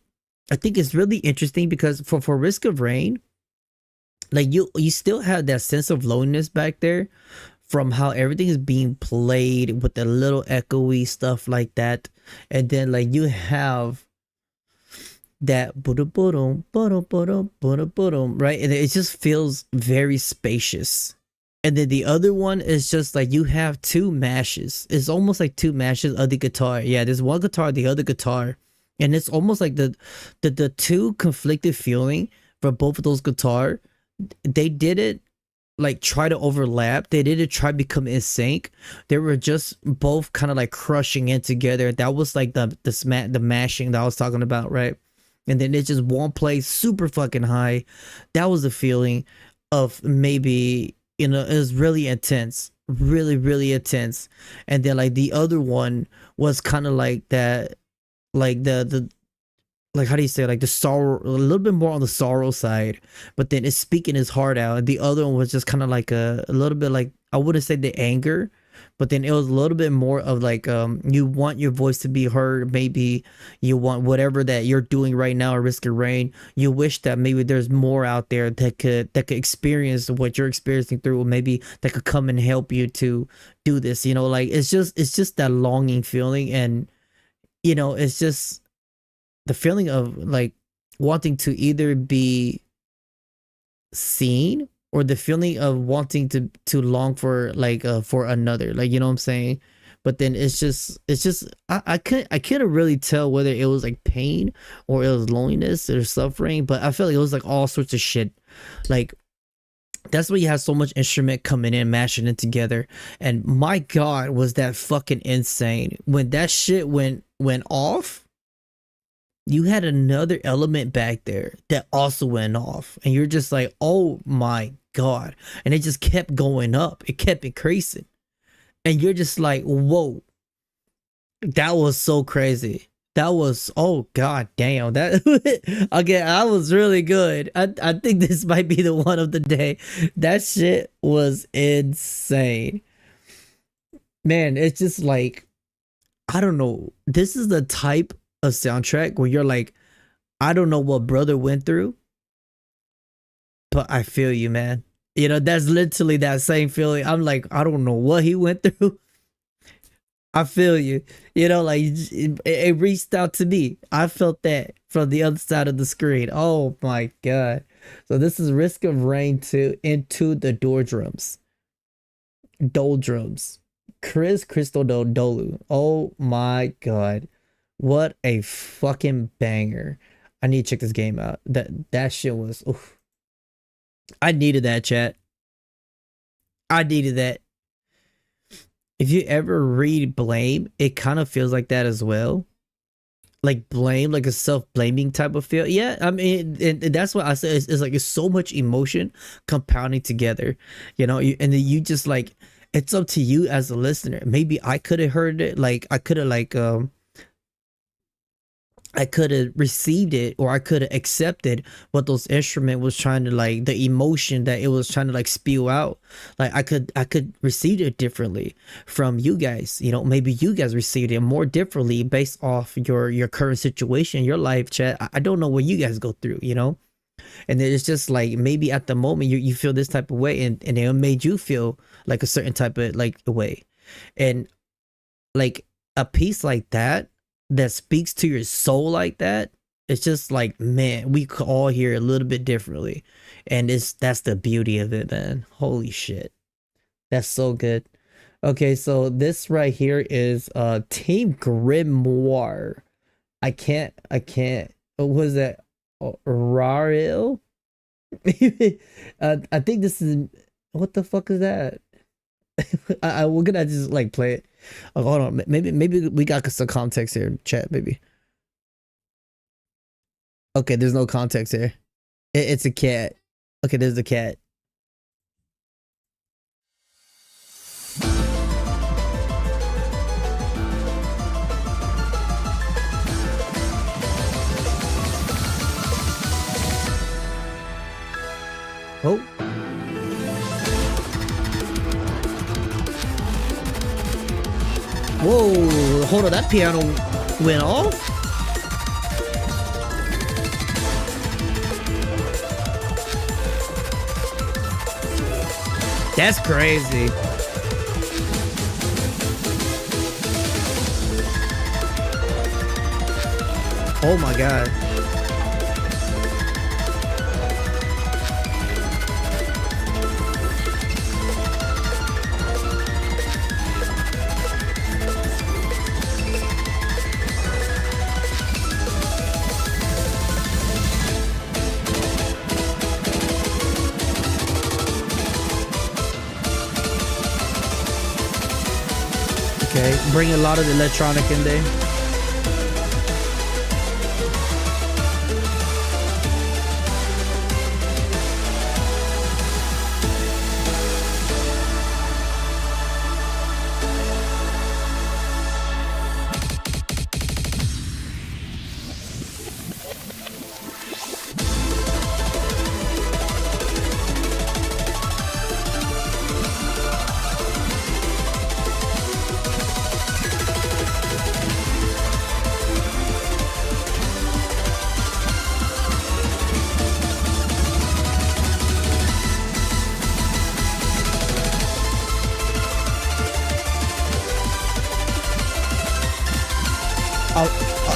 Speaker 1: I think it's really interesting because for Risk of Rain, like you still have that sense of loneliness back there from how everything is being played with the little echoey stuff like that. And then like you have that right, and it just feels very spacious. And then the other one is just like you have two mashes. It's almost like two mashes of the guitar. Yeah, there's one guitar, the other guitar, and it's almost like the two conflicted feeling for both of those guitar. They did it like try to overlap. They didn't try to become in sync. They were just both kind of like crushing in together. That was like the mashing that I was talking about, right? And then it just won't play super fucking high. That was the feeling of maybe, you know, it was really intense, really intense. And then like the other one was kind of like that, like the like, how do you say, like the sorrow, a little bit more on the sorrow side, but then it's speaking his heart out. And the other one was just kind of like a little bit like, I wouldn't say the anger, but then it was a little bit more of like, you want your voice to be heard. Maybe you want whatever that you're doing right now, Risk of Rain. You wish that maybe there's more out there that could experience what you're experiencing through, or maybe that could come and help you to do this, you know, like it's just that longing feeling. And, you know, it's just the feeling of like wanting to either be seen, or the feeling of wanting to long for like for another, like, you know what I'm saying? But then it's just I couldn't really tell whether it was like pain or it was loneliness or suffering, but I felt like it was like all sorts of shit. Like that's why you have so much instrument coming in, mashing it together. And my god, was that fucking insane. When that shit went off, you had another element back there that also went off, and you're just like, oh my god. And it just kept going up, it kept increasing, and you're just like, whoa, that was so crazy. That was, oh god damn, that again, I was really good. I think this might be the one of the day. That shit was insane, man. It's just like, I don't know, this is the type a soundtrack where you're like, I don't know what brother went through, but I feel you, man. You know, that's literally that same feeling. I'm like, I don't know what he went through. I feel you. You know, like it reached out to me. I felt that from the other side of the screen. Oh my god. So this is Risk of Rain 2, Into the Doldrums. Crystal Dolu. Oh my god. What a fucking banger. I need to check this game out. That shit was, oof. I needed that, chat. I needed that. If you ever read Blame, it kind of feels like that as well. Like Blame, like a self-blaming type of feel. Yeah, I mean, and that's what I said. It's like, it's so much emotion compounding together, you know, and then you just like, it's up to you as a listener. Maybe I could have heard it. Like, I could have like, I could have received it, or I could have accepted what those instrument was trying to, like, the emotion that it was trying to like spew out. Like I could receive it differently from you guys. You know, maybe you guys received it more differently based off your current situation, your life, chat. I don't know what you guys go through, you know? And it's just like, maybe at the moment you feel this type of way, and it made you feel like a certain type of like way. And like a piece like that speaks to your soul like that, it's just like, man, we could all hear it a little bit differently. And that's the beauty of it, man. Holy shit, that's so good. Okay, so this right here is Team Grimoire. I can't what was that? Raril. I think this is, what the fuck is that? We're gonna just like play it. Oh, hold on, maybe we got some context here in chat, maybe. Okay, there's no context here. It's a cat. Okay, there's the cat. Oh. Whoa, hold on, that piano went off? That's crazy. Oh my god. Okay, bring a lot of the electronic in there.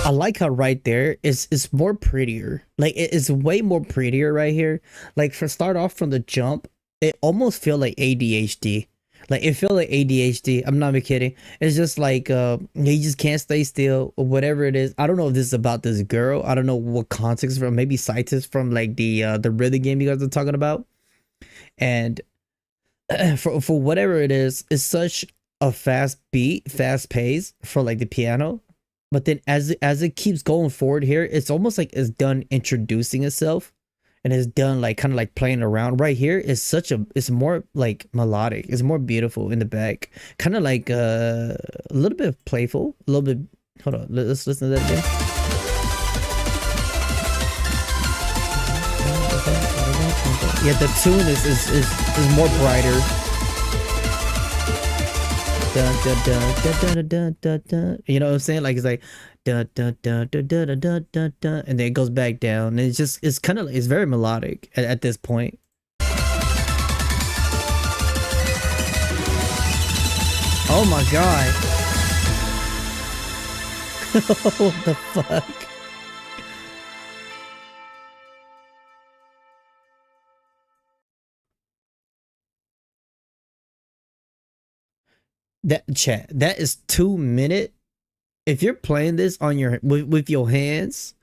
Speaker 1: I like how right there is more prettier. Like it's way more prettier right here. Like for start off from the jump, it almost feel like ADHD. Like it feel like ADHD. I'm not even kidding. It's just like he just can't stay still or whatever it is. I don't know if this is about this girl. I don't know what context from. Maybe cites from like the rhythm game you guys are talking about. And for whatever it is, it's such a fast beat, fast pace for like the piano. But then as it keeps going forward here, it's almost like it's done introducing itself and it's done like kind of like playing around. Right here is it's more like melodic. It's more beautiful in the back. Kind of like a little bit playful, a little bit. Hold on, let's listen to that again. Yeah, the tune is more brighter. Dun, dun, dun, dun, dun, dun, dun, dun. You know what I'm saying? Like it's like dun, dun, dun, dun, dun, dun, dun, dun, dun, and then it goes back down. And it's kind of it's very melodic at this point. Oh my god! What the fuck? That chat, that is 2 minutes. If you're playing this on your with your hands,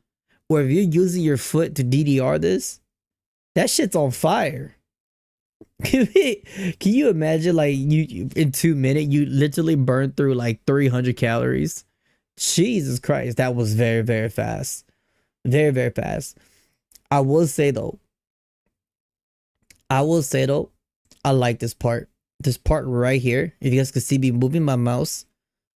Speaker 1: or if you're using your foot to DDR this, that shit's on fire. Can you imagine like you in 2 minutes you literally burn through like 300 calories? Jesus Christ, that was very, very fast. Very, very fast. I will say though, I like this part. This part right here. If you guys can see me moving my mouse,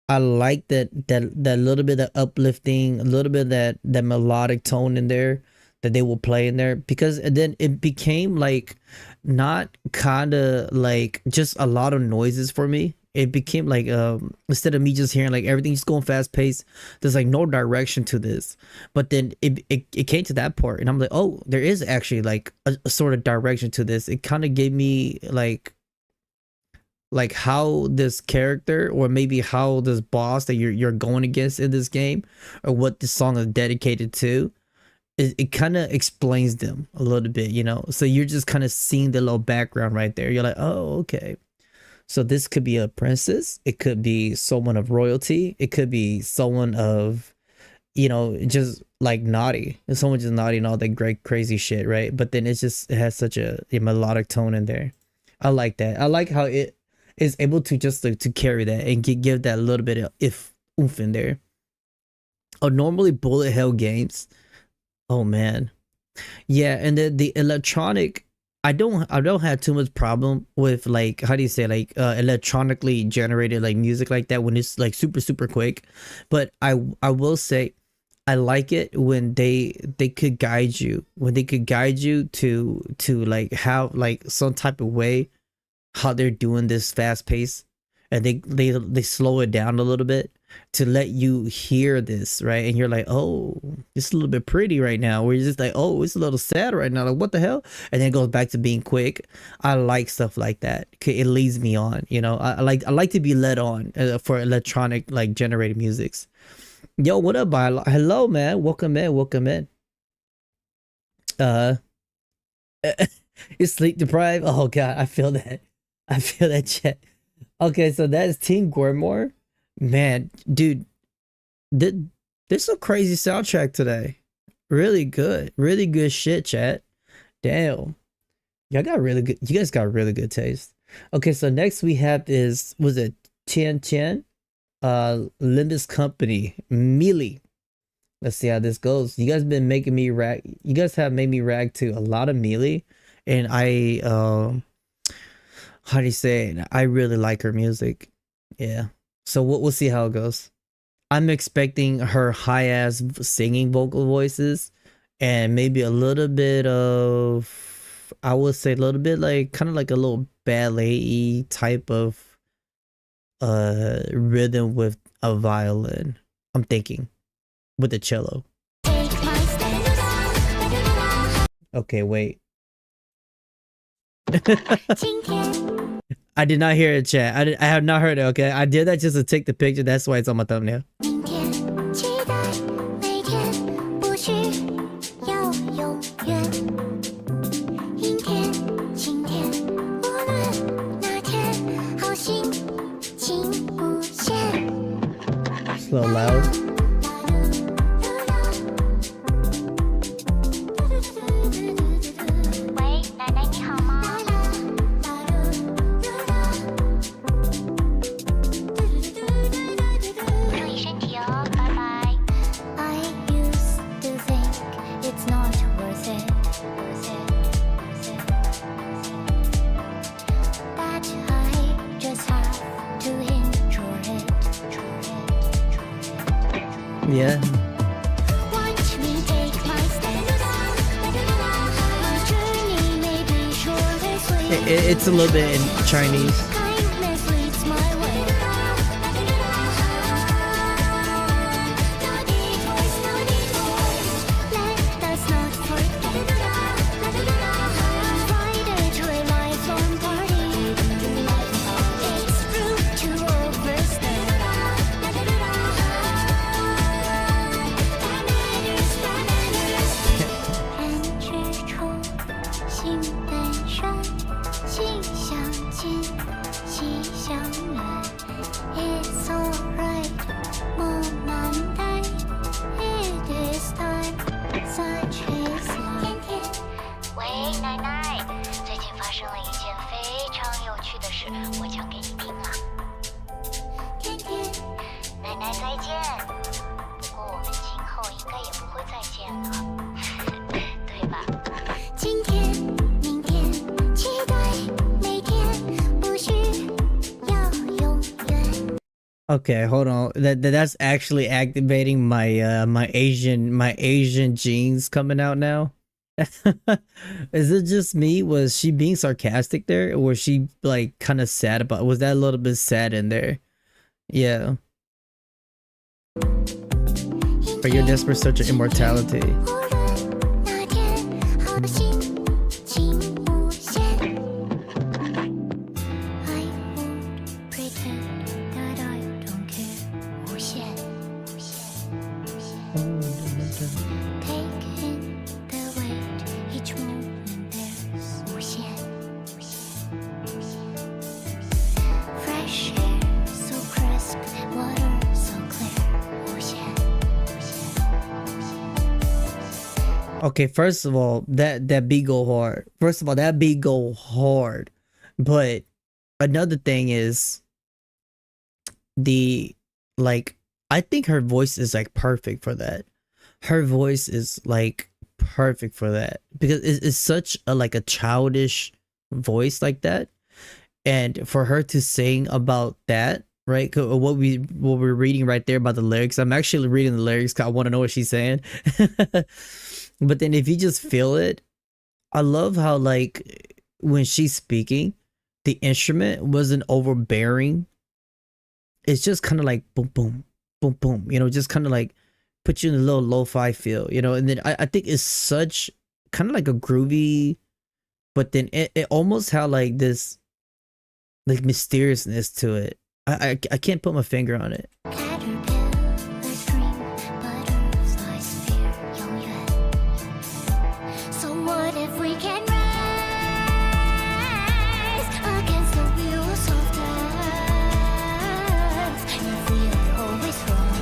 Speaker 1: I like that little bit of uplifting, a little bit of that melodic tone in there that they will play in there, because and then it became like not kind of like just a lot of noises for me. It became like instead of me just hearing like everything's going fast paced, there's like no direction to this. But then it came to that part and I'm like, oh, there is actually like a sort of direction to this. It kind of gave me like how this character or maybe how this boss that you're going against in this game or what this song is dedicated to, it kind of explains them a little bit, you know. So you're just kind of seeing the little background right there. You're like, oh, okay, so this could be a princess, it could be someone of royalty, it could be someone of, you know, just like naughty. And someone just naughty and all that great crazy shit, right? But then it has such a melodic tone in there. I like that. I like how it is able to just to carry that and give that little bit of oomph in there. Oh, normally bullet hell games. Oh man, yeah, and the electronic. I don't have too much problem with, like, how do you say, like electronically generated like music like that when it's like super quick. But I will say I like it when they could guide you, to like have like some type of way how they're doing this fast pace, and they slow it down a little bit to let you hear this, right? And you're like, oh, it's a little bit pretty right now, where you're just like, oh, it's a little sad right now, like what the hell, and then it goes back to being quick. I like stuff like that. It leads me on, you know. I like to be led on for electronic like generated musics. Yo, what up, Bio? Hello, man. Welcome in. You're sleep deprived. Oh god, I feel that chat. Okay, so that is Team Grimoire. Man, dude, this a crazy soundtrack today. Really good shit, chat. Damn, you guys got really good taste. Okay, so next we have was it Tian Tian, Limbus Company, Melee. Let's see how this goes. You guys been making me rag. You guys have made me rag to a lot of Melee, and I how do you say it? I really like her music. Yeah. So we'll see how it goes. I'm expecting her high ass singing vocal voices, and maybe a little bit of, I would say a little bit like kind of like a little ballet-y type of rhythm with a violin. I'm thinking with the cello. Okay, wait. I did not hear it, chat. I have not heard it. Okay, I did that just to take the picture. That's why it's on my thumbnail. So loud. Yeah. It's a little bit in Chinese. Okay, hold on. That's actually activating my my Asian genes coming out now. Is it just me? Was she being sarcastic there, or was she like kind of sad about? Was that a little bit sad in there? Yeah. For your desperate search of immortality. Okay, first of all, that beat go hard. First of all, that beat go hard. But another thing is the like I think her voice is like perfect for that. Her voice is like perfect for that because it's such a like a childish voice like that, and for her to sing about that, right? What we're reading right there about the lyrics. I'm actually reading the lyrics because I want to know what she's saying. But then if you just feel it, I love how like when she's speaking, the instrument wasn't overbearing. It's just kind of like boom, boom, boom, boom. You know, just kind of like put you in a little lo-fi feel. You know, and then I think it's such kind of like a groovy, but then it almost had like this like mysteriousness to it. I can't put my finger on it.
Speaker 2: Caterpillars scream, butterflies fear 永远. So what if we can rise against the wheels of death? If we are always wrong,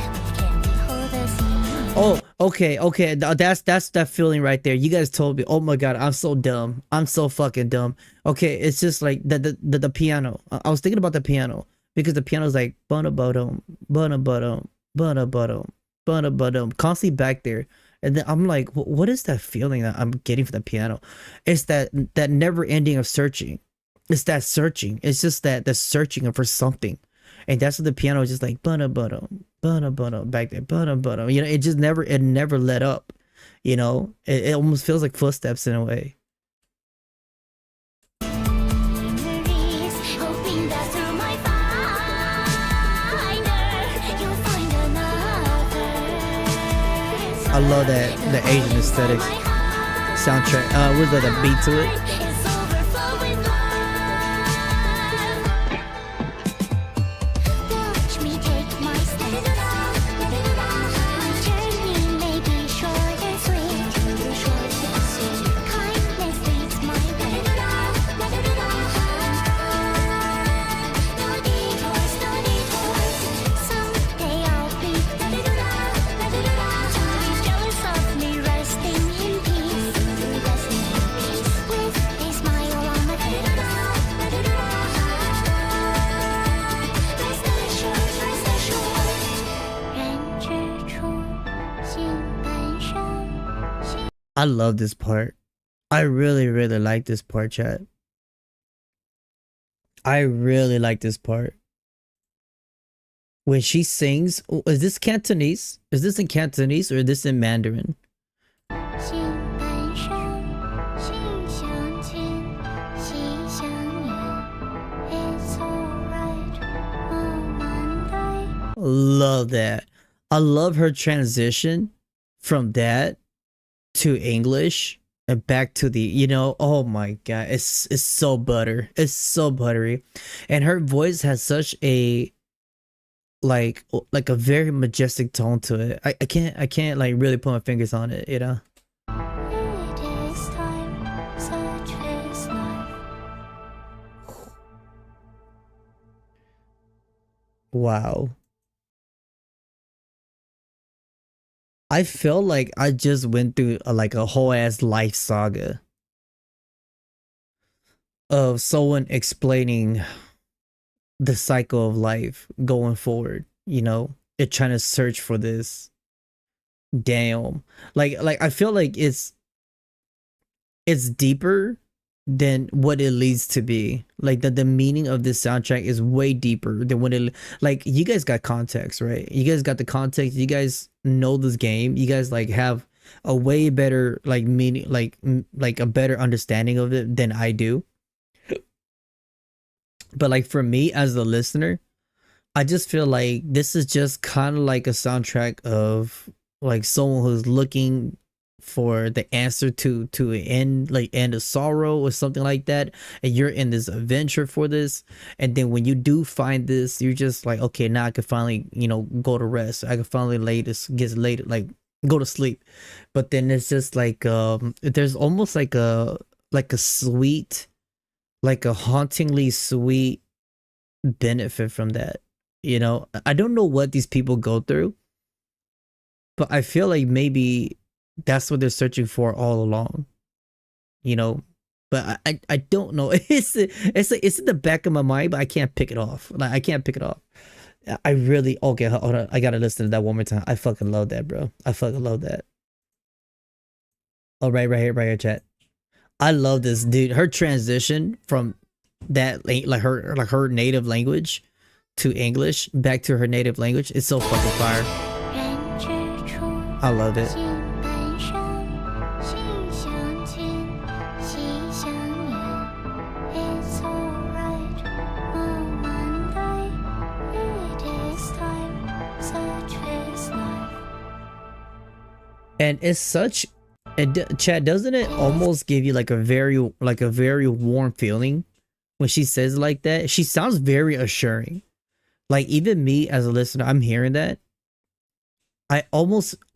Speaker 2: we can behold the scene.
Speaker 1: Oh, okay. That's that feeling right there. You guys told me. Oh my god, I'm so dumb. I'm so fucking dumb. Okay, it's just like the piano. I was thinking about the piano because the piano's like bana bottom, bana bottom, bana bottom, bana bottom, constantly back there. And then I'm like, what is that feeling that I'm getting from the piano? It's that never ending of searching. It's that searching. It's just that the searching for something. And that's what the piano is just like bana bottom back there bottom. You know, it never let up. You know, it almost feels like footsteps in a way.
Speaker 2: Memories, hoping that through my finder you'll find another.
Speaker 1: I love that the Asian aesthetics soundtrack. Was that a beat to it?
Speaker 2: It's overflow with love. Watch me take my step. My journey may be short and sweet. Short and sweet. Kindness leads my way. No detours, no detours. Someday I'll be jealous of me resting in peace. With a smile on my face. Rest assured, rest assured. 人之初，性本善。
Speaker 1: I love this part. I really like this part, chat. I really like this part. When she sings, is this Cantonese? Is this in Cantonese or is this in Mandarin?
Speaker 2: 性本善，性相近，习相远。It's alright，慢慢来。
Speaker 1: Love that. I love her transition from that to English and back to the, you know, oh my god, it's so it's so buttery, and her voice has such a like a very majestic tone to it. I can't like really put my fingers on it, you know.
Speaker 2: It is time, such is life.
Speaker 1: Wow. I feel like I just went through like a whole ass life saga of someone explaining the cycle of life going forward, you know, it trying to search for this. Damn. Like I feel like it's deeper than what it leads to be. Like the meaning of this soundtrack is way deeper than what it, like, you guys got context, right? You guys got the context. You guys know this game. You guys like have a way better like meaning, like a better understanding of it than I do. But like for me as the listener, I just feel like this is just kind of like a soundtrack of like someone who's looking for the answer to end of sorrow or something like that, and you're in this adventure for this, and then when you do find this, you're just like, okay, now I can finally, you know, go to rest. I can finally get laid, like go to sleep. But then it's just like there's almost like a sweet, like a hauntingly sweet benefit from that. You know, I don't know what these people go through, but I feel like maybe that's what they're searching for all along, you know. But I don't know. It's in the back of my mind, but I can't pick it off. Like I can't pick it off. I really okay. Hold on, I gotta listen to that one more time. I fucking love that, bro. I fucking love that. Oh, right here, chat. I love this, dude. Her transition from that like her native language to English back to her native language is so fucking fire. I love it. And it's such, Chad, doesn't it almost give you like a very warm feeling when she says it like that? She sounds very assuring. Like even me as a listener, I'm hearing that. I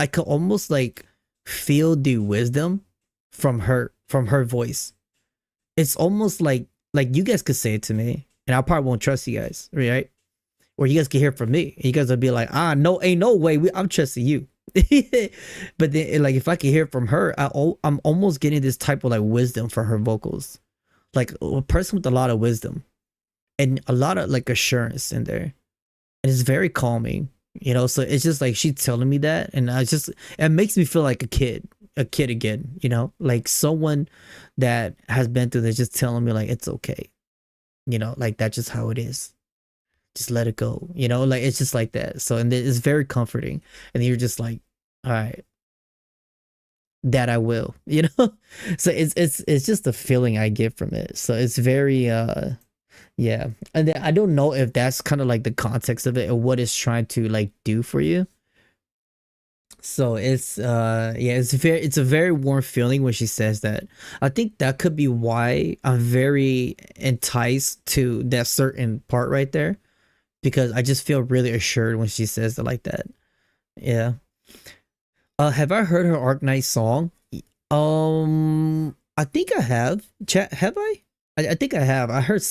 Speaker 1: could almost like feel the wisdom from her voice. It's almost like you guys could say it to me, and I probably won't trust you guys, right? Or you guys can hear it from me. You guys will be like, no, ain't no way. I'm trusting you. But then like if I can hear it from her, I'm almost getting this type of like wisdom for her vocals, like a person with a lot of wisdom and a lot of like assurance in there, and it's very calming, you know. So it's just like she's telling me that, and it makes me feel like a kid again, you know, like someone that has been through this just telling me like it's okay, you know, like that's just how it is. Just let it go, you know, like it's just like that. So, and it's very comforting, and you're just like, all right, that I will, you know. So it's just the feeling I get from it. So it's very yeah. And then I don't know if that's kind of like the context of it and what it's trying to like do for you. So it's yeah, it's a very warm feeling when she says that. I think that could be why I'm very enticed to that certain part right there, because I just feel really assured when she says it like that. Yeah. Have I heard her Arknight song? I think I have. Chat, have I? I think I have. I heard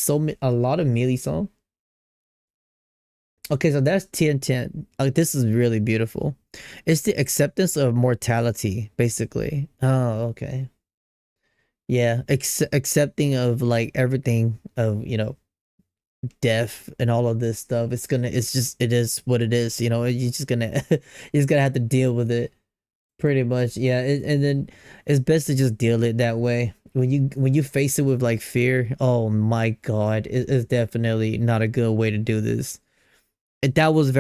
Speaker 1: a lot of Melee song. Okay, so that's 1010. This is really beautiful. It's the acceptance of mortality, basically. Oh, okay. Yeah, accepting of like everything of, you know, death and all of this stuff. It is what it is, you know. You're just gonna have to deal with it, pretty much. Yeah, and then it's best to just deal it that way. When you face it with like fear, oh my god, it's definitely not a good way to do this. And that was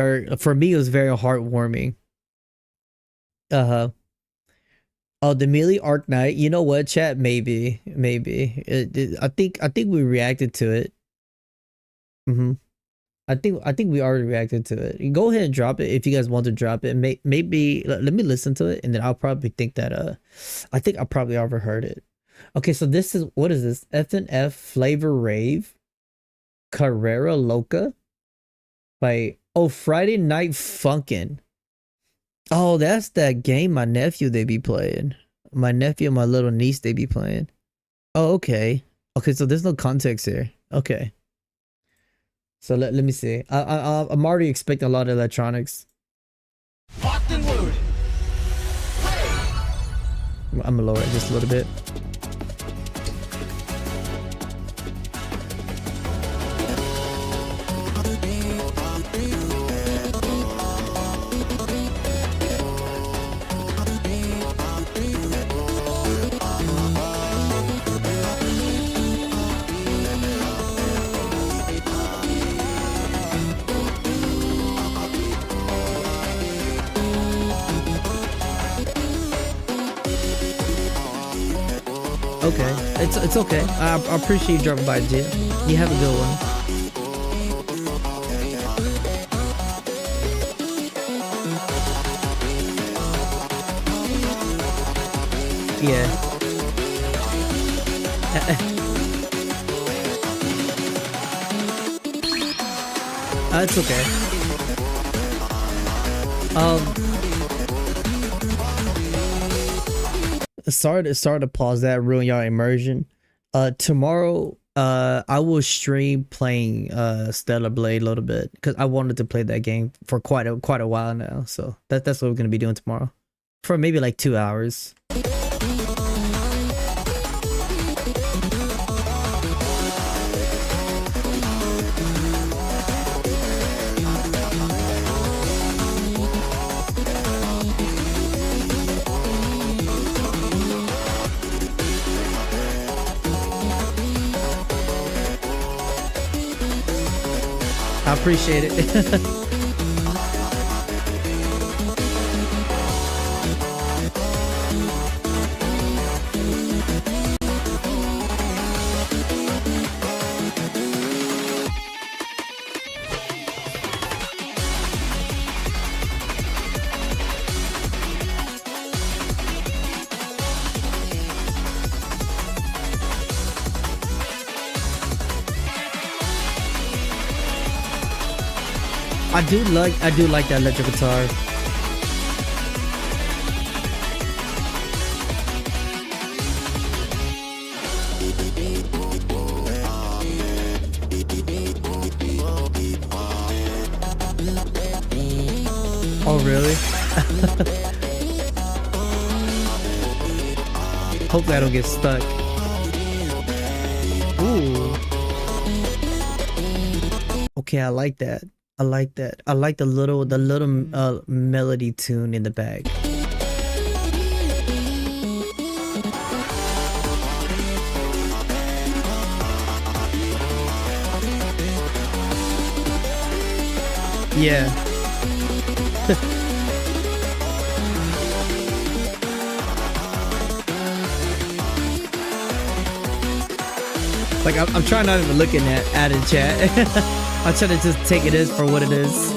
Speaker 1: for me, it was very heartwarming. Oh, the Melee Arknight. You know what, chat? Maybe. I think we reacted to it. I think we already reacted to it. Go ahead and drop it if you guys want to drop it. Maybe let me listen to it, and then I'll probably think that I think I probably overheard it. Okay, so this is, what is this? FNF Flavor Rave Carrera Loca by Friday Night Funkin. Oh, that's that game my nephew they be playing. My nephew and my little niece they be playing. Oh, okay. Okay, so there's no context here. Okay. So let me see. I'm already expecting a lot of electronics. I'm gonna lower it just a little bit. Okay, it's okay. I appreciate you dropping by, Jim. You have a good one. Yeah. It's okay. Sorry to pause that, ruin y'all immersion. Tomorrow I will stream playing Stellar Blade a little bit because I wanted to play that game for quite a while now. So that's what we're gonna be doing tomorrow for maybe like 2 hours. I appreciate it. I do like that electric guitar. Oh really? Hopefully I don't get stuck. Ooh. Okay, I like that. I like that. I like the little melody tune in the back. Yeah. Like I'm trying not even looking at it, chat. I'm trying to just take it as for what it is.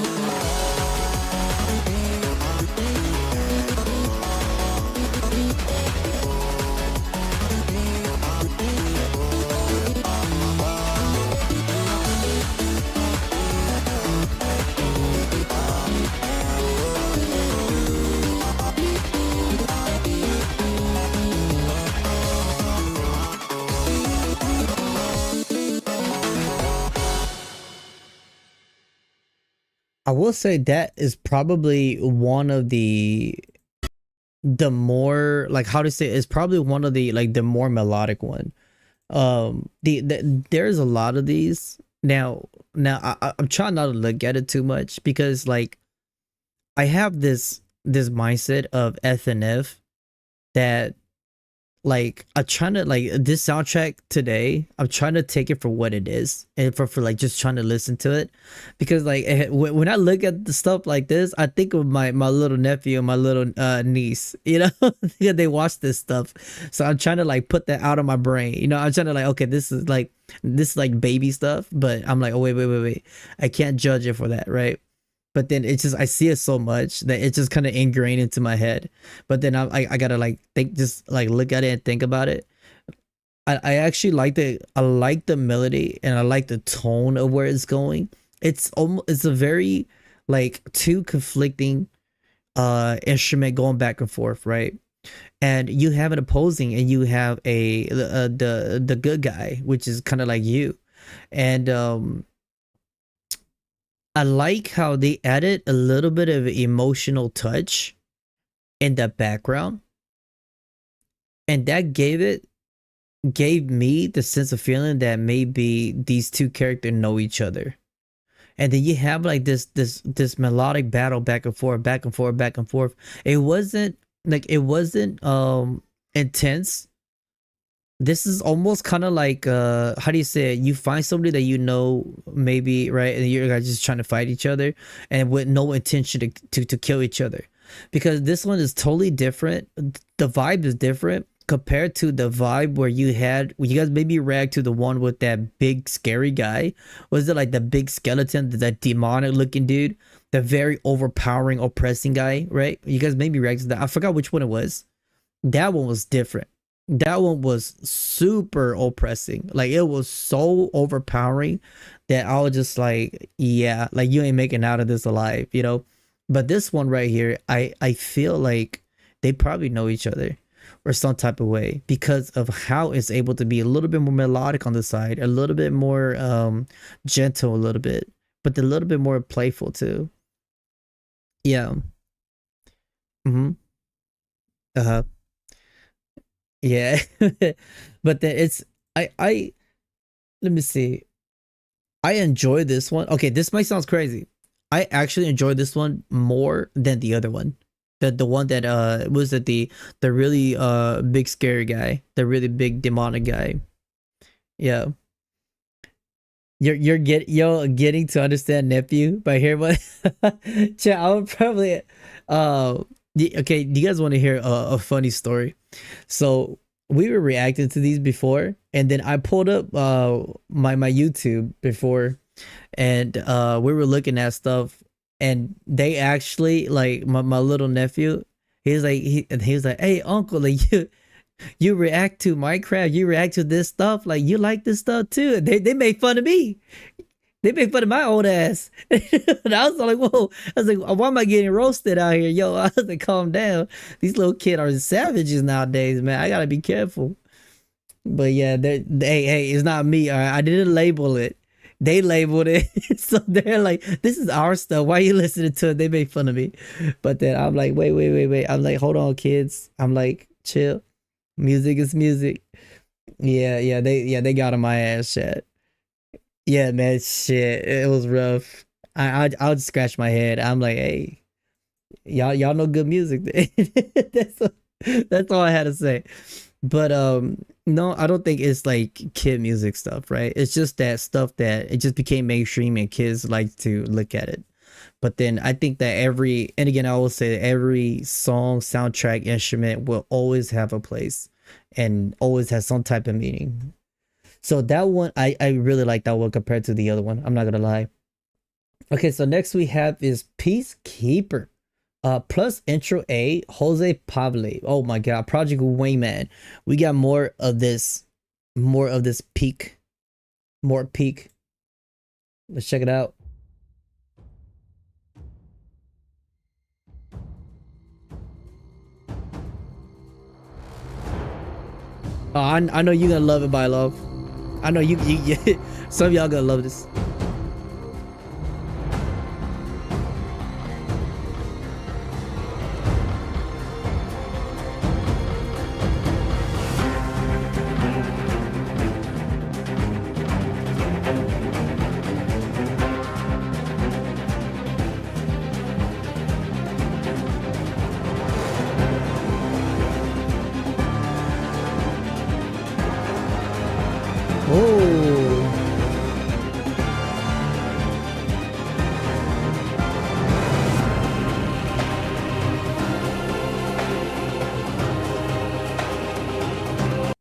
Speaker 1: I will say that is probably one of the more, like, how to say, it's probably one of the, like, the more melodic one. There's a lot of these now. I'm trying not to look at it too much because, like, I have this mindset of FNF that, like, I'm trying to, like, this soundtrack today, I'm trying to take it for what it is and for like just trying to listen to it, because like when I look at the stuff like this, I think of my little nephew and my little niece, you know. Because they watch this stuff, so I'm trying to like put that out of my brain, you know. I'm trying to like, okay, this is like baby stuff, but I'm like, oh wait, I can't judge it for that, right? But then it's just, I see it so much that it's just kind of ingrained into my head. But then I gotta like think, just like look at it and think about it. I actually like the melody and I like the tone of where it's going. It's a very like two conflicting instrument going back and forth, right? And you have an opposing, and you have the good guy, which is kind of like you, and I like how they added a little bit of emotional touch in the background. And that gave me the sense of feeling that maybe these two characters know each other. And then you have like this melodic battle back and forth. It wasn't intense. This is almost kind of like how do you say it? You find somebody that you know, maybe, right, and you're guys just trying to fight each other and with no intention to kill each other, because this one is totally different. The vibe is different compared to the vibe where you guys maybe react to the one with that big scary guy. Was it like the big skeleton, that demonic looking dude, the very overpowering oppressing guy, right? You guys maybe react to that. I forgot which one it was. That one was different. That one was super oppressing. Like, it was so overpowering that I was just like, yeah, like, you ain't making out of this alive, you know. But this one right here, I feel like they probably know each other, or some type of way because of how it's able to be a little bit more melodic on the side, a little bit more gentle, a little bit, but a little bit more playful too. Yeah. Mm-hmm. Uh-huh. Yeah. But then it's I let me see. I enjoy this one. Okay, this might sound crazy. I actually enjoy this one more than the other one. The one that was it the really big scary guy, the really big demonic guy. Yeah. You're getting to understand nephew by hearing what Chat, I would probably okay, do you guys want to hear a funny story? So we were reacting to these before, and then I pulled up my YouTube before, and we were looking at stuff, and they actually like my little nephew. He was like, hey uncle, like you react to Minecraft, you react to this stuff, like you like this stuff too. And they made fun of me. They made fun of my old ass. And I was like, whoa. I was like, why am I getting roasted out here? Yo, I was like, calm down. These little kids are savages nowadays, man. I gotta be careful. But yeah, hey, it's not me. All right? I didn't label it. They labeled it. So they're like, this is our stuff. Why are you listening to it? They made fun of me. But then I'm like, wait. I'm like, hold on, kids. I'm like, chill. Music is music. Yeah, they got on my ass, chat. Yeah, man, shit, it was rough. I'll just scratch my head. I'm like, hey, y'all know good music. That's all I had to say. But no, I don't think it's like kid music stuff, right? It's just that stuff that it just became mainstream and kids like to look at it. But then I think that and again, I will say that every song, soundtrack, instrument will always have a place and always has some type of meaning. So that one, I really like that one compared to the other one. I'm not gonna lie. Okay, so next we have is Peacekeeper. Plus intro A, Jose Pablo. Oh my god, Project Wingman. We got more of this peak. More peak. Let's check it out. Oh, I know you're gonna love it, by love. I know you some of y'all gonna love this.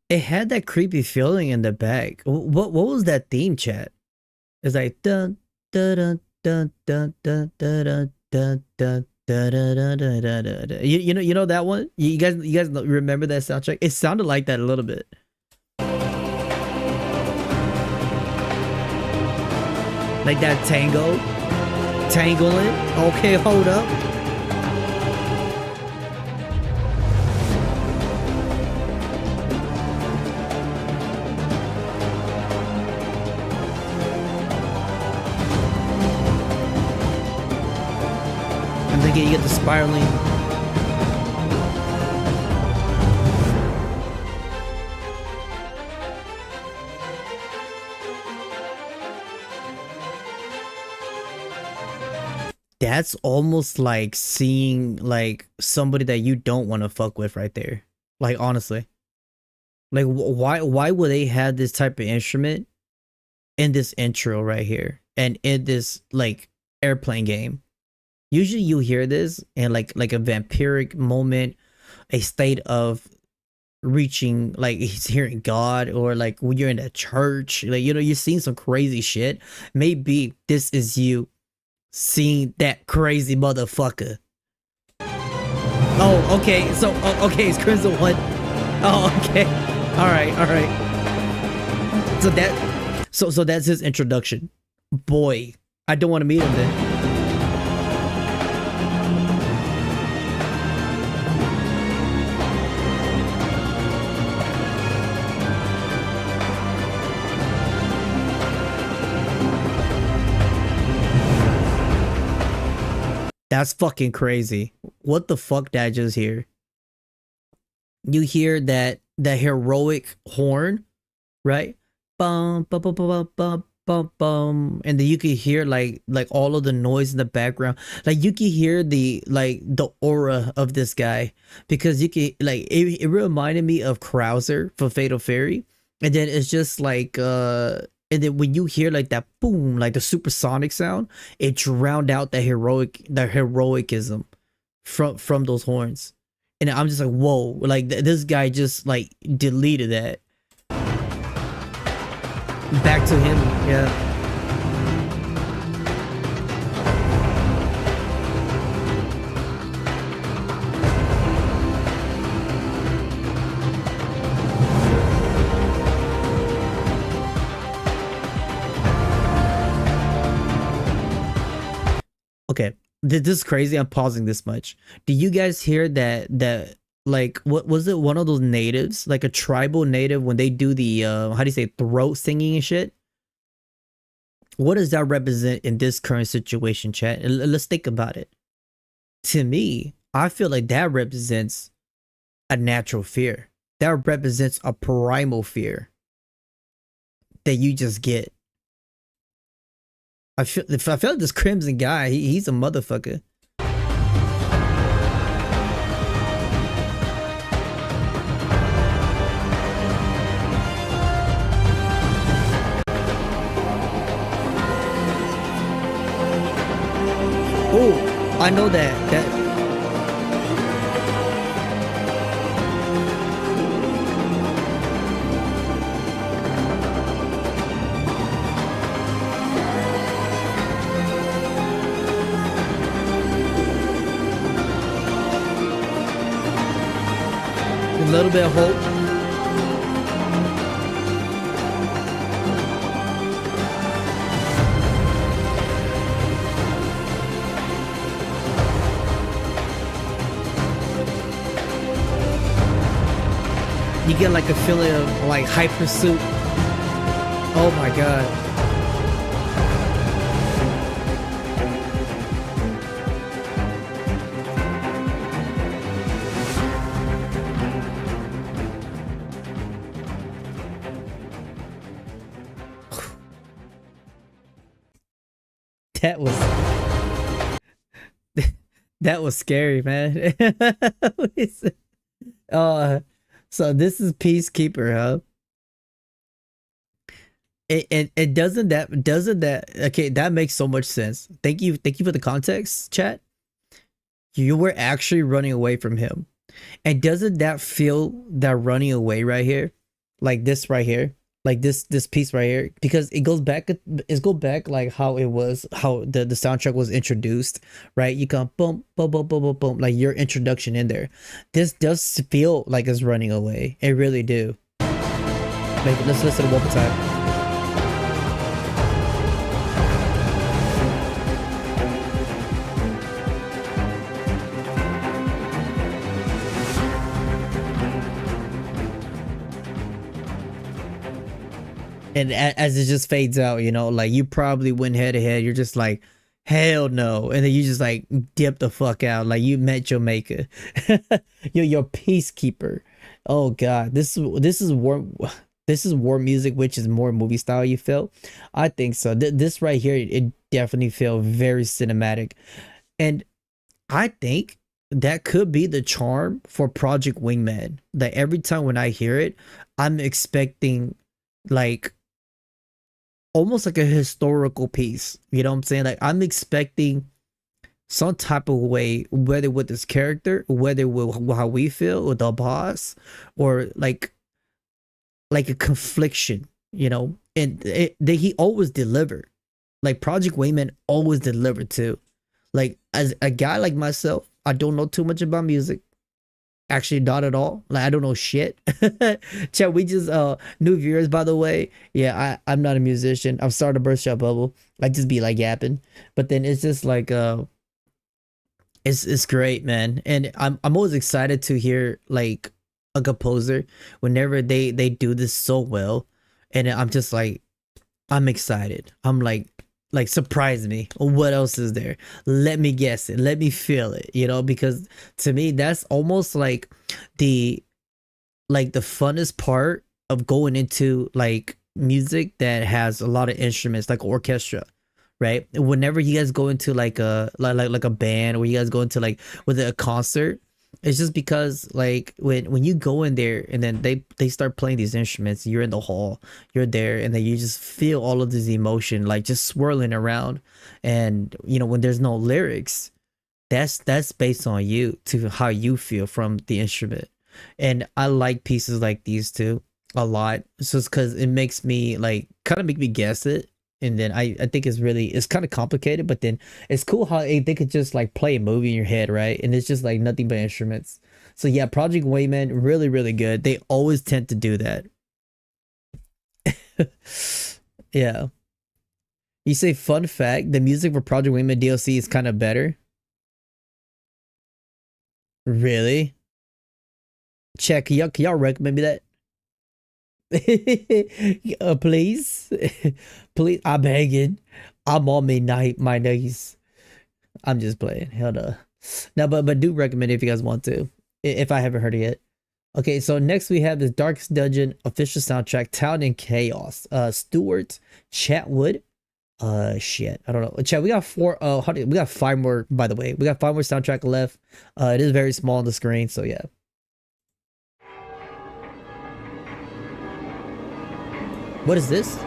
Speaker 1: It had that creepy feeling in the back. What was that theme, chat? It's like dun dun dun dun dun dun dun dun dun. You know that one? You guys remember that soundtrack? It sounded like that a little bit. Like that tangling. Okay, hold up. You get the spiraling. That's almost like seeing like somebody that you don't want to fuck with right there. Like honestly. Like why would they have this type of instrument in this intro right here and in this like airplane game? Usually you hear this in like a vampiric moment, a state of reaching, like he's hearing God, or like when you're in a church, like, you know, you're seeing some crazy shit. Maybe this is you seeing that crazy motherfucker. Oh, okay. So, okay, it's Crimson One. Oh, okay. All right. So that's his introduction. Boy, I don't want to meet him then. That's fucking crazy. What the fuck did I just hear? You hear that heroic horn, right? Bum bum bum bum bum bum bum, and then you can hear like all of the noise in the background. Like you can hear the aura of this guy because you can like it reminded me of Crazier from Fatal Fury, and then it's just like and then when you hear like that boom, like the supersonic sound, it drowned out the heroicism from those horns. And I'm just like, whoa, like this guy just like deleted that. Back to him, yeah. Okay, this is crazy. I'm pausing this much. Do you guys hear that like what was it? One of those natives, like a tribal native, when they do the how do you say throat singing and shit? What does that represent in this current situation, chat? Let's think about it. To me, I feel like that represents a natural fear. That represents a primal fear that you just get. I feel like this Crimson guy, he's a motherfucker. Oh, I know that. A little bit of hope. You get like a feeling of like hyper pursuit. Oh my god. That was that was scary, man. So this is Peacekeeper, huh? It doesn't that okay, that makes so much sense. Thank you for the context, chat. You were actually running away from him. And doesn't that feel that running away right here? Like this right here? Like this piece right here, because it goes back like how it was, how the soundtrack was introduced, right? You come boom boom boom boom boom boom, like your introduction in there. This does feel like it's running away. It really do. Like let's listen one more time. And as it just fades out, you know, like you probably went head to head. You're just like, hell no. And then you just like dip the fuck out. Like you met your maker. You're your peacekeeper. Oh God. This is war music, which is more movie style, you feel? I think so. This right here, it definitely feel very cinematic. And I think that could be the charm for Project Wingman. That every time when I hear it, I'm expecting like almost like a historical piece. You know what I'm saying? Like I'm expecting some type of way, whether with this character, whether with how we feel with the boss, or like a confliction, you know. And he always delivered. Like Project Wayman always delivered too. Like as a guy like myself, I don't know too much about music. Actually, not at all. Like I don't know shit. Chat, we just new viewers, by the way. Yeah, I'm not a musician. I'm starting to burst your bubble. I just be like yapping. But then it's just like it's great, man. And I'm always excited to hear like a composer whenever they do this so well. And I'm just like, I'm excited. I'm like like surprise me. What else is there? Let me guess it. Let me feel it, you know, because to me that's almost the the funnest part of going into like music that has a lot of instruments, like orchestra, right? Whenever you guys go into like a band, or you guys go into like with a concert, it's just because like when you go in there and then they start playing these instruments, you're in the hall, you're there, and then you just feel all of this emotion like just swirling around. And you know, when there's no lyrics, that's based on you, to how you feel from the instrument. And I like pieces like these too a lot, just because it makes me like kind of make me guess it. And then I think it's kind of complicated, but then it's cool how they could just like play a movie in your head, right? And it's just like nothing but instruments. So yeah, Project Wingman, really, really good. They always tend to do that. Yeah. You say fun fact, the music for Project Wingman DLC is kind of better. Really? Check, can y'all recommend me that? Please, please, I'm begging. I'm on my knees. I'm just playing. Hell no. No, but do recommend it if you guys want to, if I haven't heard it yet. Okay, so next we have this Darkest Dungeon official soundtrack, Town in Chaos. Stuart Chatwood. Shit, I don't know. Chat, we got we got 5 more, by the way. We got 5 more soundtrack left. It is very small on the screen, so yeah. What is this?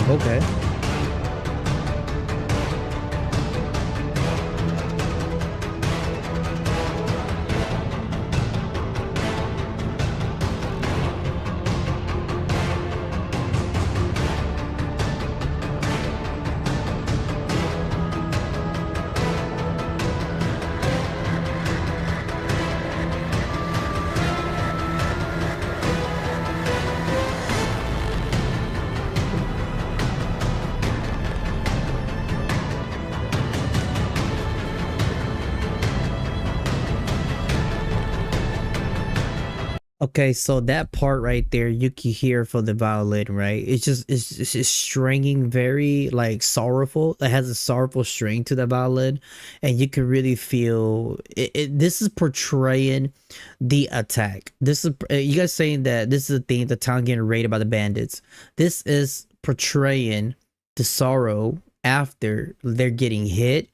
Speaker 1: Okay. Okay, so that part right there, you can hear for the violin, right? It's just stringing very like sorrowful. It has a sorrowful string to the violin, and you can really feel it. This is portraying the attack. This is you guys saying that this is the thing, the town getting raided by the bandits. This is portraying the sorrow after they're getting hit.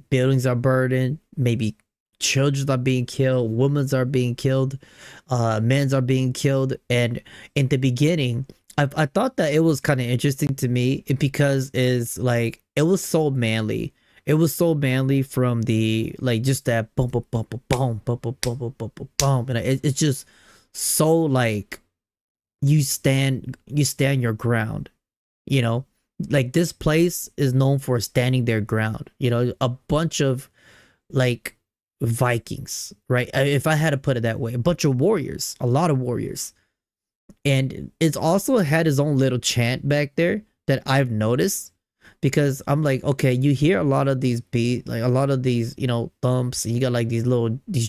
Speaker 1: Buildings are burdened, maybe children are being killed, women are being killed, men are being killed. And in the beginning, I thought that it was kind of interesting to me because it's like it was so manly. It was so manly from the like just that bump bump bump bump bump bump bump bump bump bump, and it's just so like you stand your ground, you know. Like this place is known for standing their ground, you know. A bunch of like Vikings, right? If I had to put it that way, a bunch of warriors, a lot of warriors. And it's also had his own little chant back there that I've noticed, because I'm like, okay, you hear a lot of these beat, like a lot of these, you know, thumps, and you got like these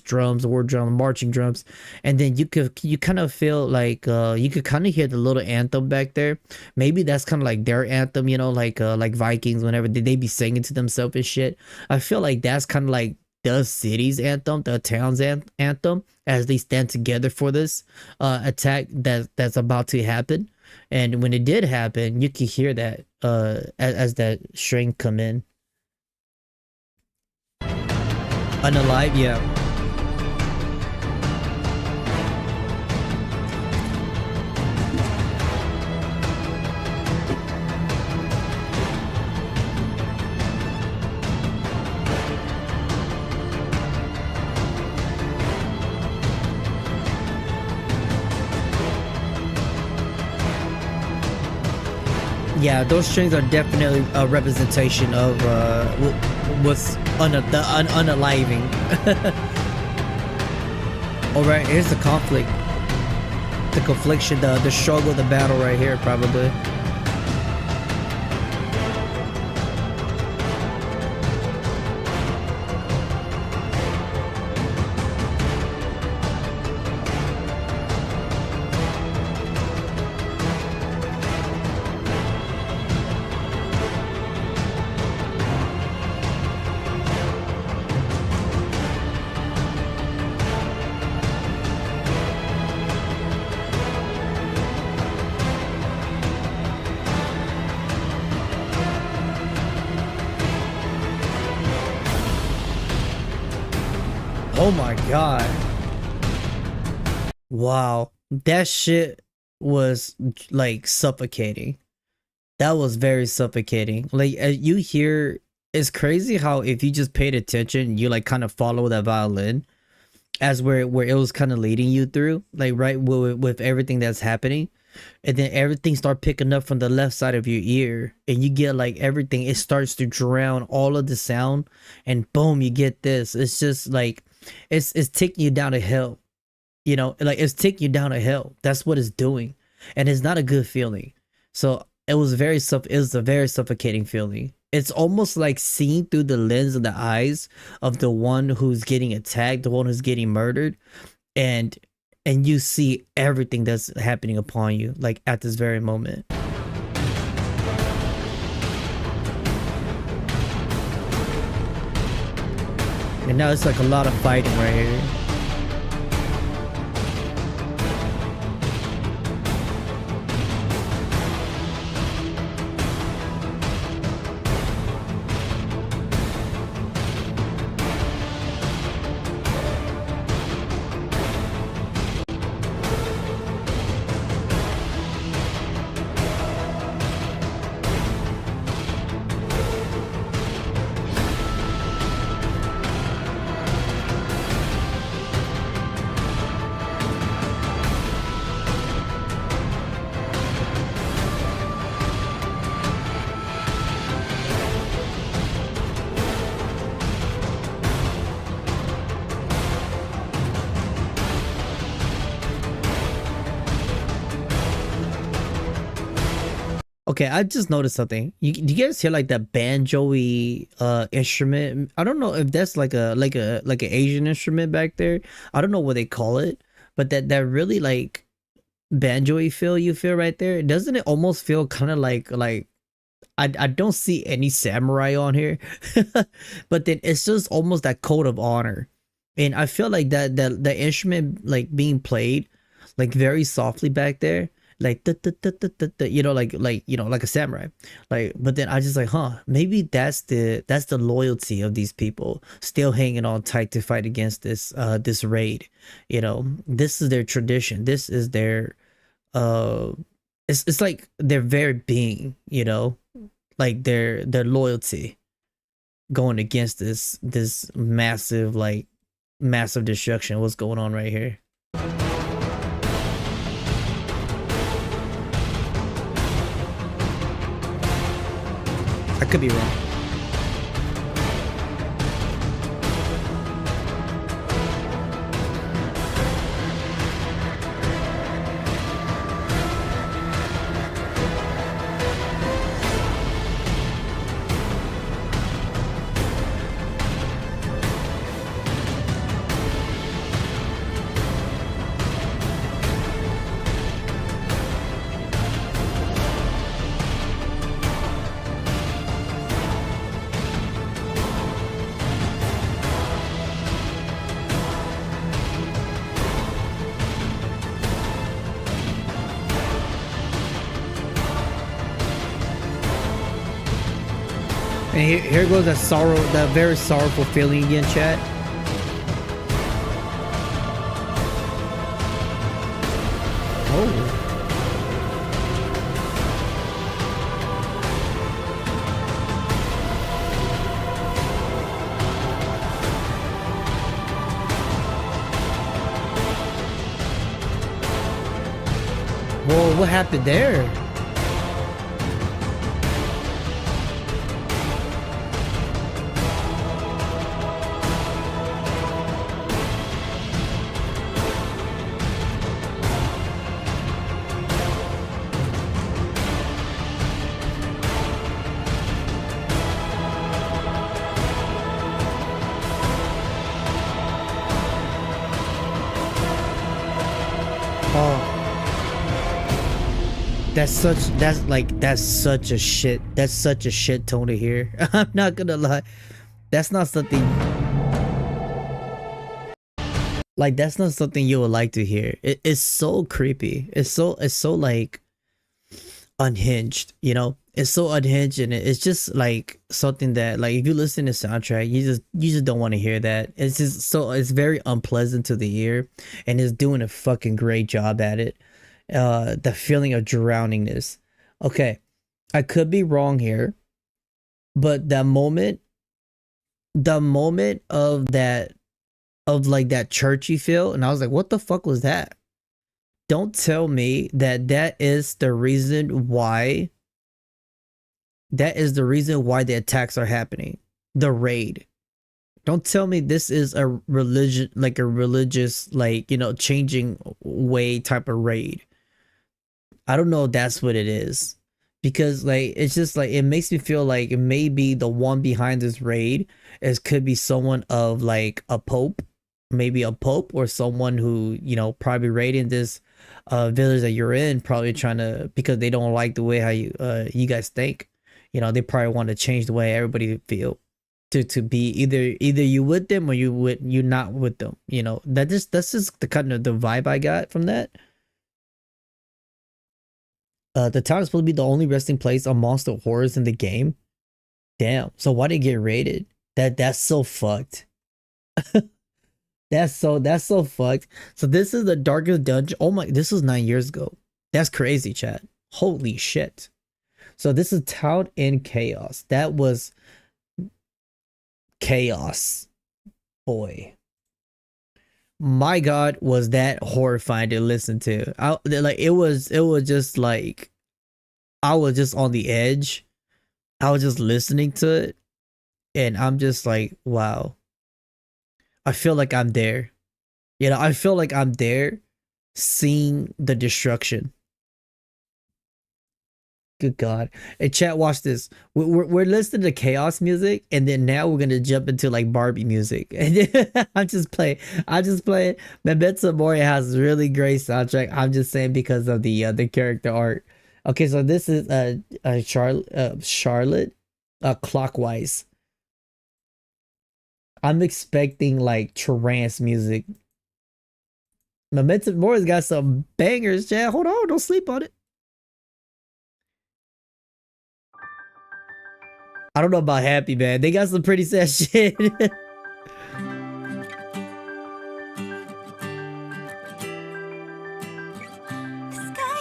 Speaker 1: drums, war drum, marching drums, and then you kind of feel like you could kind of hear the little anthem back there. Maybe that's kind of like their anthem, you know, like Vikings, whenever they be singing to themselves and shit. I feel like that's kind of like the city's anthem, the town's anthem, as they stand together for this attack that's about to happen. And when it did happen, you could hear that as that string come in. Unalive, yeah. Yeah, those strings are definitely a representation of what's the unaliving. Alright, here's the conflict. The confliction, the struggle, the battle right here, probably. Oh my god. Wow. That shit was like suffocating. That was very suffocating. Like you hear, it's crazy how if you just paid attention, you like kind of follow that violin as where it was kind of leading you through, like right with everything that's happening. And then everything start picking up from the left side of your ear, and you get like everything, it starts to drown all of the sound, and boom, you get this. It's just like it's taking you down to hell, you know, like it's taking you down to hell. That's what it's doing, and it's not a good feeling. So it was a very suffocating feeling. It's almost like seeing through the lens of the eyes of the one who's getting attacked, the one who's getting murdered, and you see everything that's happening upon you, like at this very moment. And now it's like a lot of fighting right here. Okay, I just noticed something. Do you guys hear like that banjo-y instrument? I don't know if that's like an Asian instrument back there. I don't know what they call it, but that really like banjo-y feel you feel right there. Doesn't it almost feel kind of like I don't see any samurai on here, but then it's just almost that code of honor, and I feel like that the instrument like being played like very softly back there, like you know, like you know, like a samurai, like. But then I just like, maybe that's the loyalty of these people still hanging on tight to fight against this this raid. You know, this is their tradition. This is their it's like their very being. You know, like their loyalty going against this massive destruction. What's going on right here? I could be wrong. And here goes that sorrow, that very sorrowful feeling again, chat. Oh. Whoa, what happened there? That's such a shit tone to hear. I'm not gonna lie. That's not something you would like to hear. It's so creepy. It's so like unhinged, you know? It's so unhinged, and it's just like something that, like, if you listen to soundtrack, you just don't want to hear that. It's just so, it's very unpleasant to the ear, and it's doing a fucking great job at it. The feeling of drowningness. Okay, I could be wrong here, but the moment of that, of like that churchy feel, and I was like, what the fuck was that? Don't tell me that is the reason why the attacks are happening. The raid. Don't tell me this is a religious, like, you know, changing way type of raid. I don't know if that's what it is, because like, it's just like, it makes me feel like maybe the one behind this raid could be someone of like a pope, maybe a pope, or someone who, you know, probably raiding this village that you're in, probably trying to, because they don't like the way how you guys think. You know, they probably want to change the way everybody feel, to be either you with them or you not with them. You know, that's just the kind of the vibe I got from that. The town is supposed to be the only resting place amongst the horrors in the game. Damn. So why did it get raided? That's so fucked. That's so fucked. So this is the darkest dungeon. Oh my, this was 9 years ago. That's crazy, chat. Holy shit. So this is Town in Chaos. That was chaos. Boy. My God, was that horrifying to listen to. It was just like, I was just on the edge. I was just listening to it, and I'm just like, wow. I feel like I'm there. You know, I feel like I'm there seeing the destruction. Good God. Hey, chat, watch this. We're listening to chaos music, and then now we're gonna jump into like Barbie music. And I'm just playing. Memento Mori has really great soundtrack. I'm just saying because of the character art. Okay, so this is Charlotte clockwise. I'm expecting like trance music. Memento Mori's got some bangers, chat. Hold on, don't sleep on it. I don't know about Happy, man. They got some pretty sad shit.
Speaker 2: Sky's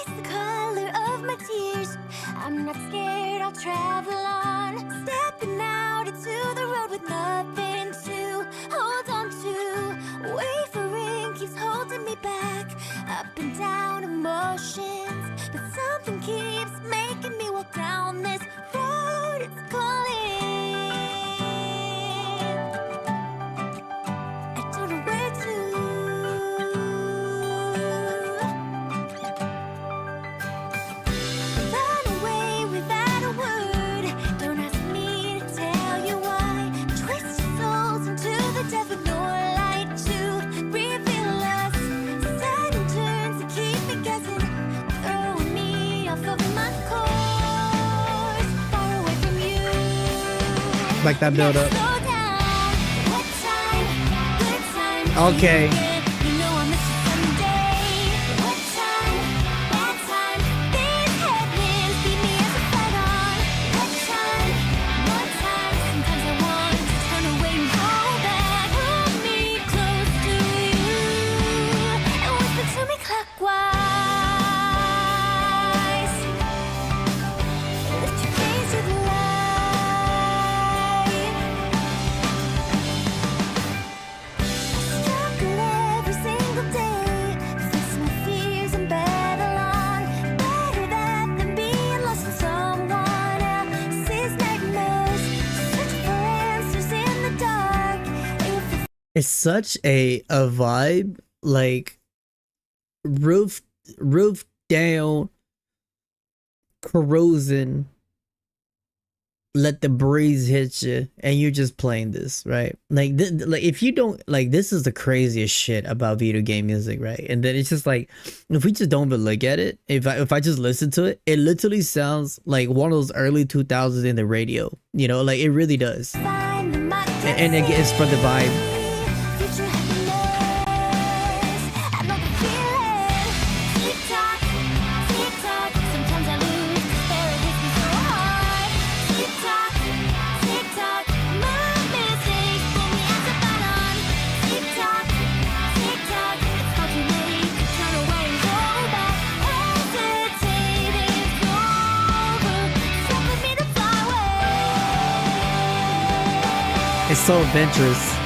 Speaker 2: the color of my tears. I'm not scared, I'll travel on. Stepping out into the road with nothing to hold on to. Wavering keeps holding me back. Up and down emotions. But something keeps making me walk down this road. It's calling. I don't know where to. Run away without a word. Don't ask me to tell you why. Twist your souls into the depth with no light to reveal us. Sudden turns to keep me guessing, throwing me off of my course. Far away from you.
Speaker 1: Like that build up.
Speaker 2: Slow down. What time? Good time.
Speaker 1: Okay.
Speaker 2: You know I miss you someday. What time? Bad time. These headwinds beat me as a fight on. What time? More time.
Speaker 1: It's such a vibe, like roof roof down, cruising, let the breeze hit you, and you're just playing this, right? Like like if you don't like, this is the craziest shit about video game music, right? And then it's just like, if we just don't even look at it, if I just listen to it, it literally sounds like one of those early 2000s in the radio, you know, like it really does. And again, it's for the vibe. It's so adventurous.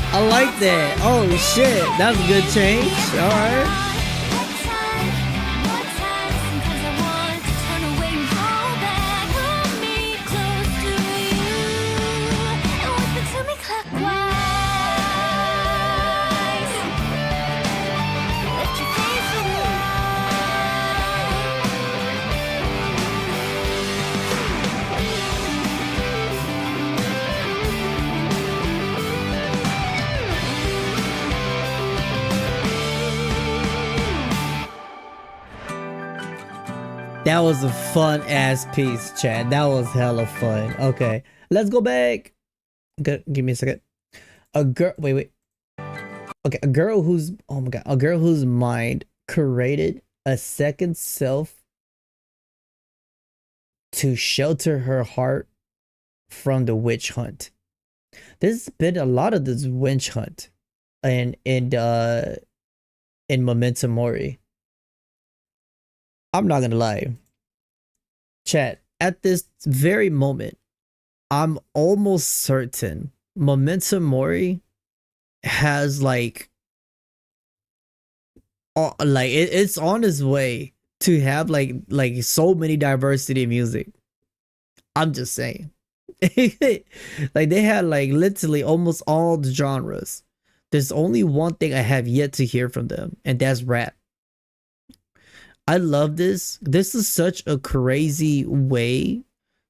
Speaker 1: I like that. Oh shit, that's a good change. All right. That was a fun ass piece, Chad. That was hella fun. Okay, let's go back. Good, give me a second. A girl, wait. Okay, a girl who's, oh my god, a girl whose mind created a second self to shelter her heart from the witch hunt. There's been a lot of this witch hunt in Memento Mori. I'm not gonna lie, chat, at this very moment, I'm almost certain Memento Mori has like it's on its way to have like so many diversity in music. I'm just saying. Like they had like literally almost all the genres. There's only one thing I have yet to hear from them, and that's rap. I love this. This is such a crazy way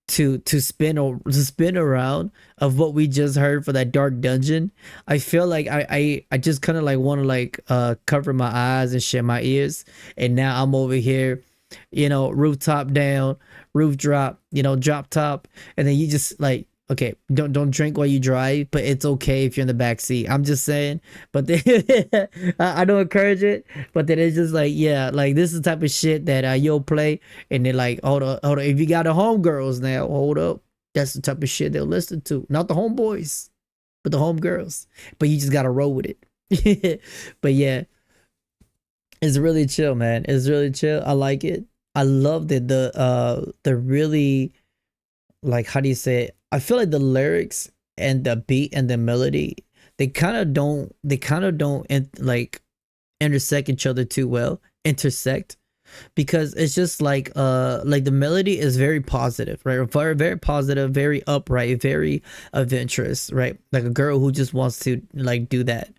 Speaker 1: to spin around of what we just heard for that dark dungeon. I feel like I just kind of like want to like cover my eyes and shut my ears, and now I'm over here, you know, rooftop down, roof drop, you know, drop top, and then you just like, okay, don't drink while you drive, but it's okay if you're in the back seat. I'm just saying, but then, I don't encourage it, but then it's just like, yeah, like this is the type of shit that you'll play, and they're like, hold on, if you got the homegirls now, hold up, that's the type of shit they'll listen to, not the homeboys, but the homegirls. But you just gotta roll with it. But yeah, it's really chill, man. It's really chill. I like it. I love that the really, like, how do you say it? I feel like the lyrics and the beat and the melody, they kind of don't like intersect each other too well. Intersect, because it's just like the melody is very positive, right? Very, very positive, very upright, very adventurous, right? Like a girl who just wants to like do that.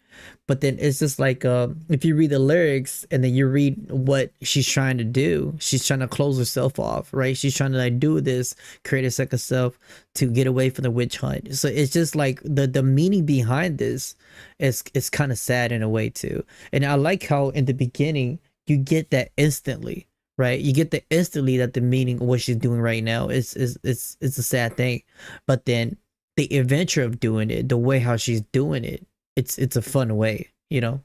Speaker 1: But then it's just like if you read the lyrics and then you read what she's trying to do, she's trying to close herself off, right? She's trying to like do this, create a second self to get away from the witch hunt. So it's just like the meaning behind this is kind of sad in a way too. And I like how in the beginning you get that instantly, right? You get the instantly that the meaning of what she's doing right now is a sad thing. But then the adventure of doing it, the way how she's doing it, it's a fun way, you know.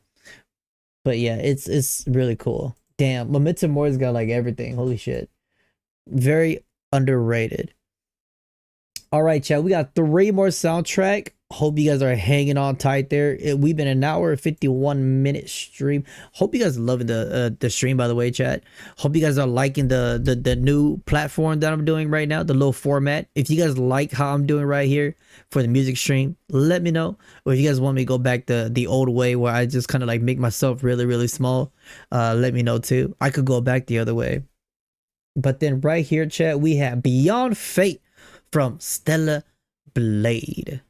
Speaker 1: But yeah, it's really cool. Damn, Memento Mori's got like everything. Holy shit. Very underrated. All right, chat. We got 3 more soundtrack. Hope you guys are hanging on tight there. We've been an hour and 51-minute stream. Hope you guys are loving the stream, by the way, chat. Hope you guys are liking the new platform that I'm doing right now, the little format. If you guys like how I'm doing right here for the music stream, let me know. Or if you guys want me to go back the old way where I just kind of like make myself really, really small, let me know too. I could go back the other way. But then right here, chat, we have Beyond Fate from Stellar Blade.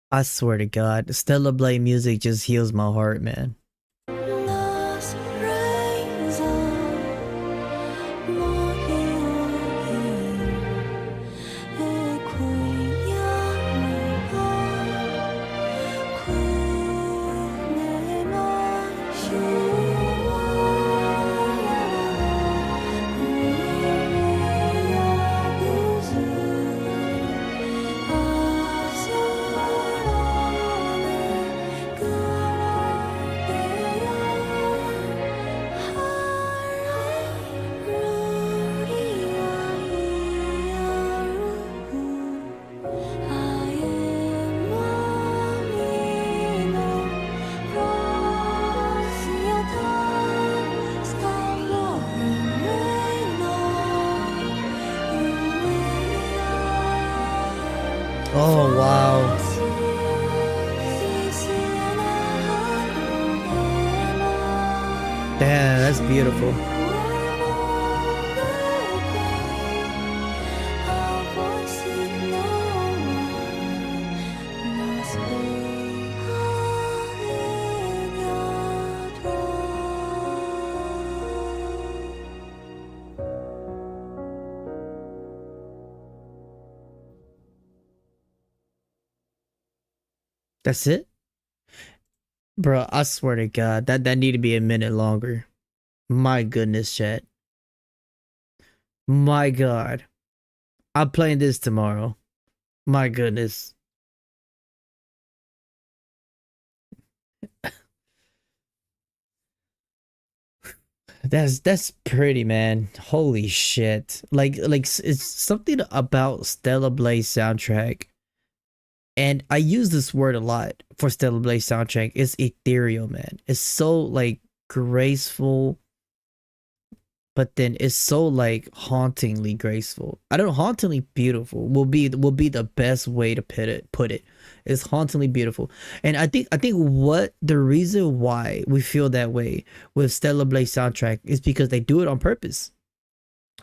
Speaker 1: I swear to God, Stellar Blade music just heals my heart, man. Oh, wow. Damn, that's beautiful. That's it? Bro, I swear to God, that need to be a minute longer. My goodness, chat. My God. I'm playing this tomorrow. My goodness. That's pretty, man. Holy shit. Like it's something about Stellar Blade soundtrack. And I use this word a lot for Stellar Blade soundtrack. It's ethereal, man. It's so like graceful, but then it's so like hauntingly graceful. I don't know, hauntingly beautiful will be the best way to put it. It's hauntingly beautiful. And I think what the reason why we feel that way with Stellar Blade soundtrack is because they do it on purpose.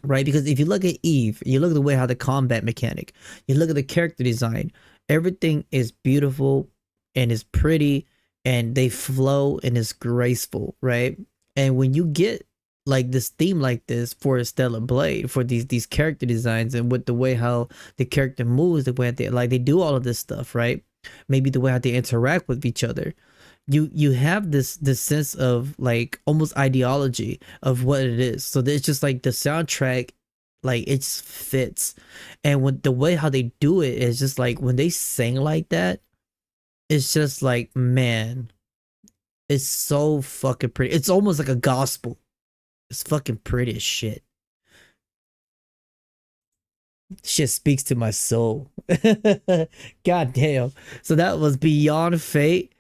Speaker 1: Right? Because if you look at Eve, you look at the way how the combat mechanic, you look at the character design, everything is beautiful and is pretty and they flow and is graceful, right? And when you get like this theme like this for a Stellar Blade, for these character designs and with the way how the character moves, the way they do all of this stuff, right? Maybe the way how they interact with each other. You have this sense of like almost ideology of what it is. So it's just like the soundtrack, like it just fits. And when the way how they do it is just like when they sing like that, it's just like, man, it's so fucking pretty. It's almost like a gospel. It's fucking pretty as shit. Shit speaks to my soul. God damn. So that was Beyond Fate.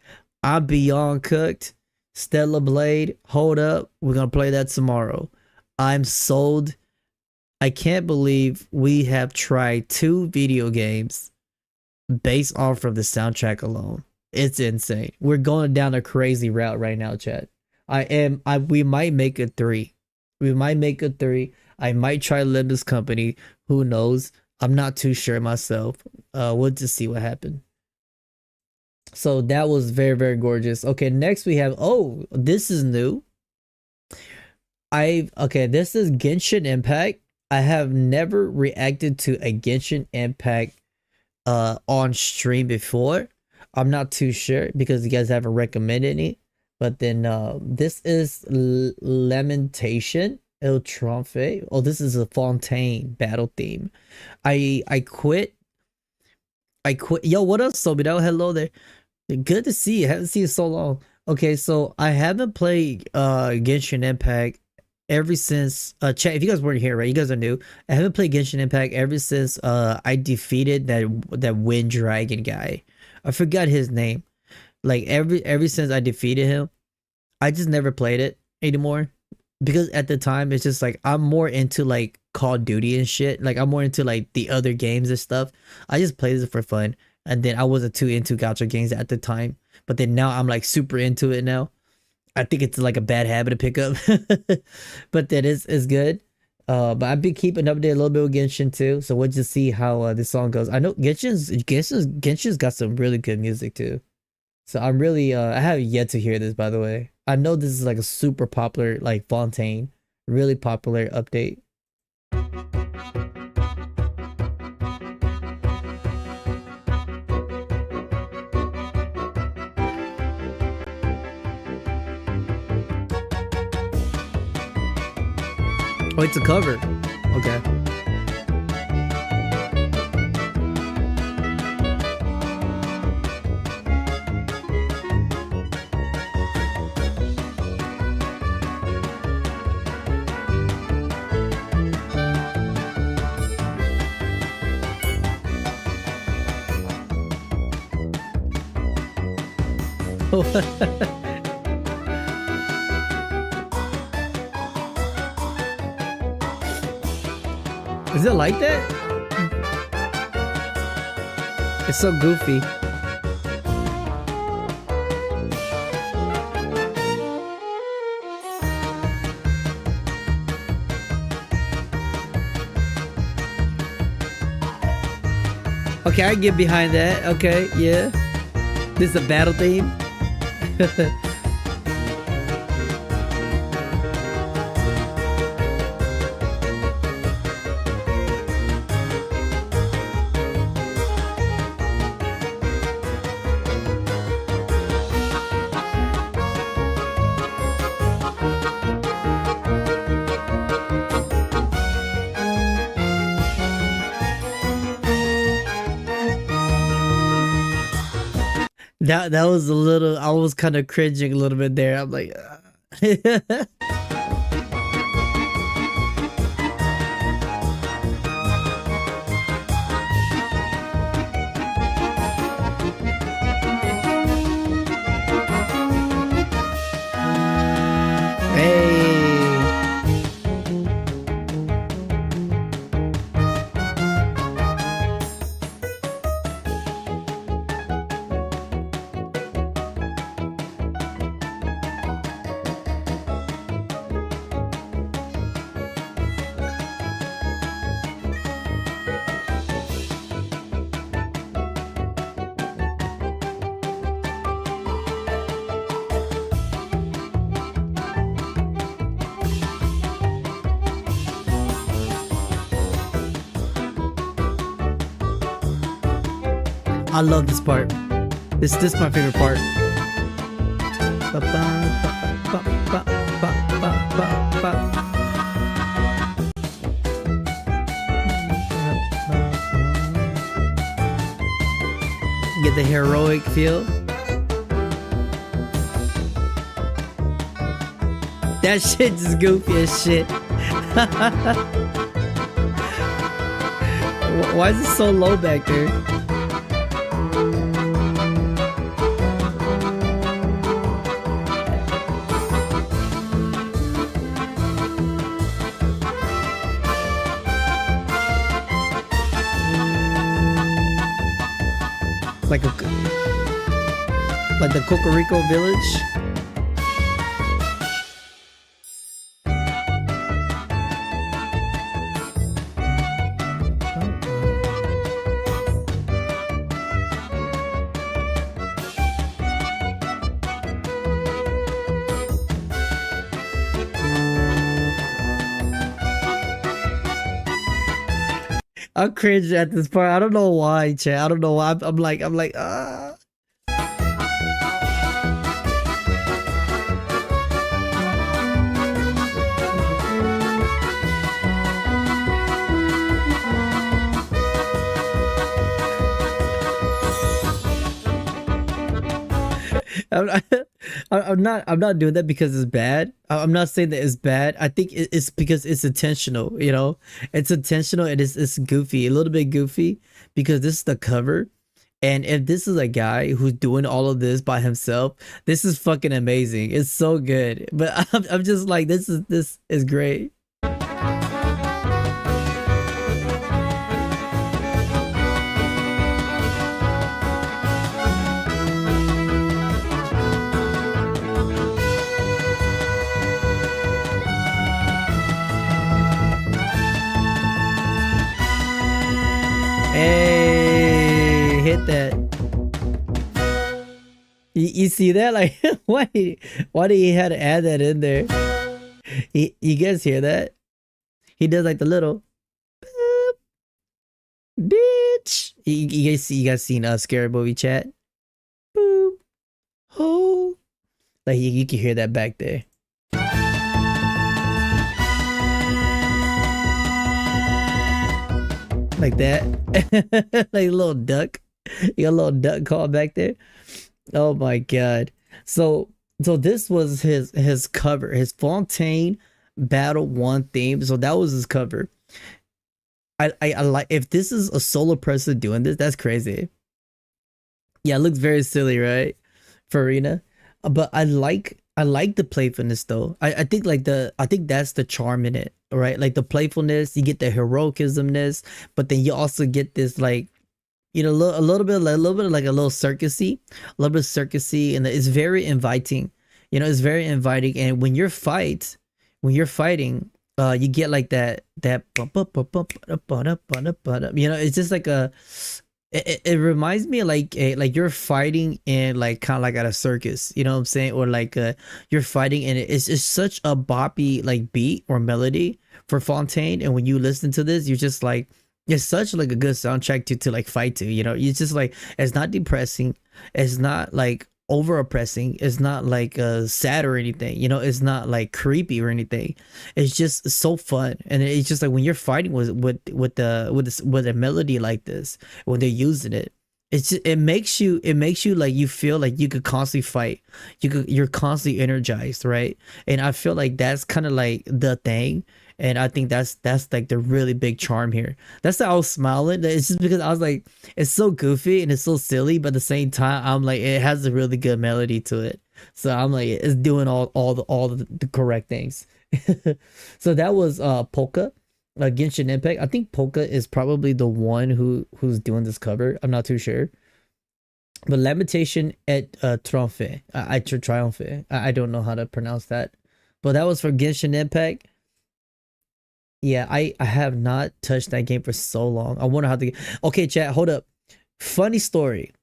Speaker 1: I'm Beyond Cooked. Stellar Blade. Hold up. We're gonna play that tomorrow. I'm sold. I can't believe we have tried 2 video games based off of the soundtrack alone. It's insane. We're going down a crazy route right now, chat. We might make a 3. We might make a 3. I might try Limbus Company. Who knows? I'm not too sure myself. We'll just see what happens. So that was very, very gorgeous. Okay, next we have, oh, this is new. Okay, this is Genshin Impact. I have never reacted to a Genshin Impact on stream before. I'm not too sure because you guys haven't recommended any. But then this is Lamentation El Trompe. Oh, this is a Fontaine battle theme. I quit. Yo, what up, Sobido? Hello there. Good to see you. Haven't seen you so long. Okay, so I haven't played Genshin Impact ever since chat. If you guys weren't here, right? You guys are new. I haven't played Genshin Impact ever since I defeated that Wind Dragon guy. I forgot his name. Like ever since I defeated him, I just never played it anymore. Because at the time it's just like I'm more into like Call of Duty and shit. Like I'm more into like the other games and stuff. I just played it for fun. And then I wasn't too into gacha games at the time. But then now I'm like super into it now. I think it's like a bad habit to pick up. But that is good. But I've been keeping up there a little bit with Genshin too. So we'll just see how this song goes. I know Genshin's got some really good music too. So I'm really I have yet to hear this, by the way. I know this is like a super popular like Fontaine, really popular update. Oh, it's a cover. Okay. Is it like that? It's so goofy. Okay, I get behind that. Okay, yeah. This is a battle theme. That was a little, I was kind of cringing a little bit there. I'm like, hey. I love this part. This is my favorite part. Get the heroic feel. That shit is goofy as shit. Why is it so low back there? Like the Cocorico village. I'm cringe at this part. I don't know why, chat. I don't know why. I'm like, ah. I'm, I'm not doing that because it's bad. I'm not saying that it's bad. I think it's because it's intentional, you know? It's intentional and it's goofy, a little bit goofy because this is the cover. And if this is a guy who's doing all of this by himself, this is fucking amazing. It's so good. But I'm just like, this is great. Hey, hit that. You see that? Like, why did he had to add that in there? You guys hear that? He does like the little boop, bitch. You guys seen Scary Movie chat? Boop. Oh. Like you can hear that back there. Like that. Like a little duck. You got a little duck call back there. Oh my god. So this was his cover, his Fontaine Battle 1 theme. So that was his cover. I like, if this is a solo person doing this, that's crazy. Yeah, it looks very silly, right? For Arena. But I like the playfulness though. I think that's the charm in it, right? Like the playfulness, you get the heroicismness, but then you also get this like, you know, a little bit like a little circusy, and it's very inviting. You know, it's very inviting. And when you're fighting, you get like that you know, it's just like it reminds me of like you're fighting in like kind of like at a circus, you know what I'm saying? Or like you're fighting and it's just such a boppy like beat or melody for Fontaine. And when you listen to this, you're just like, it's such like a good soundtrack to like fight to, you know? It's just like, it's not depressing, it's not like over oppressing, it's not like sad or anything, you know? It's not like creepy or anything. It's just so fun. And it's just like when you're fighting with a melody like this, when they're using it, it's just, it makes you like, you feel like you could constantly fight, you're constantly energized, right? And I feel like that's kind of like the thing. And I think that's like the really big charm here. That's why I was smiling. It's just because I was like, it's so goofy and it's so silly, but at the same time, I'm like, it has a really good melody to it. So I'm like, it's doing all the correct things. So that was Polka, Genshin Impact. I think Polka is probably the one who's doing this cover. I'm not too sure. But Lamentation et Triomphe. Triomphe. I don't know how to pronounce that. But that was for Genshin Impact. Yeah, I have not touched that game for so long. I wonder how to get... Okay, chat, hold up. Funny story.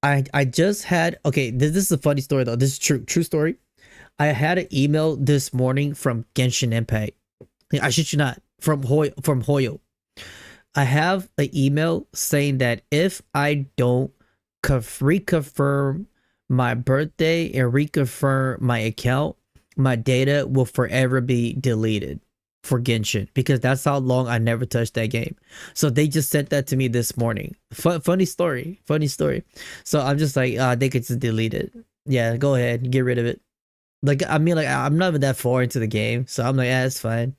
Speaker 1: I just had... Okay, this is a funny story though. This is true story. I had an email this morning from Genshin Impact. I shit you not. From Hoyo. I have an email saying that if I don't reconfirm my birthday and reconfirm my account, my data will forever be deleted for Genshin, because that's how long I never touched that game. So they just sent that to me this morning. Funny story. So I'm just like, they could just delete it. Yeah, go ahead, get rid of it. Like, I mean, like, I'm not even that far into the game, so I'm like, yeah, it's fine.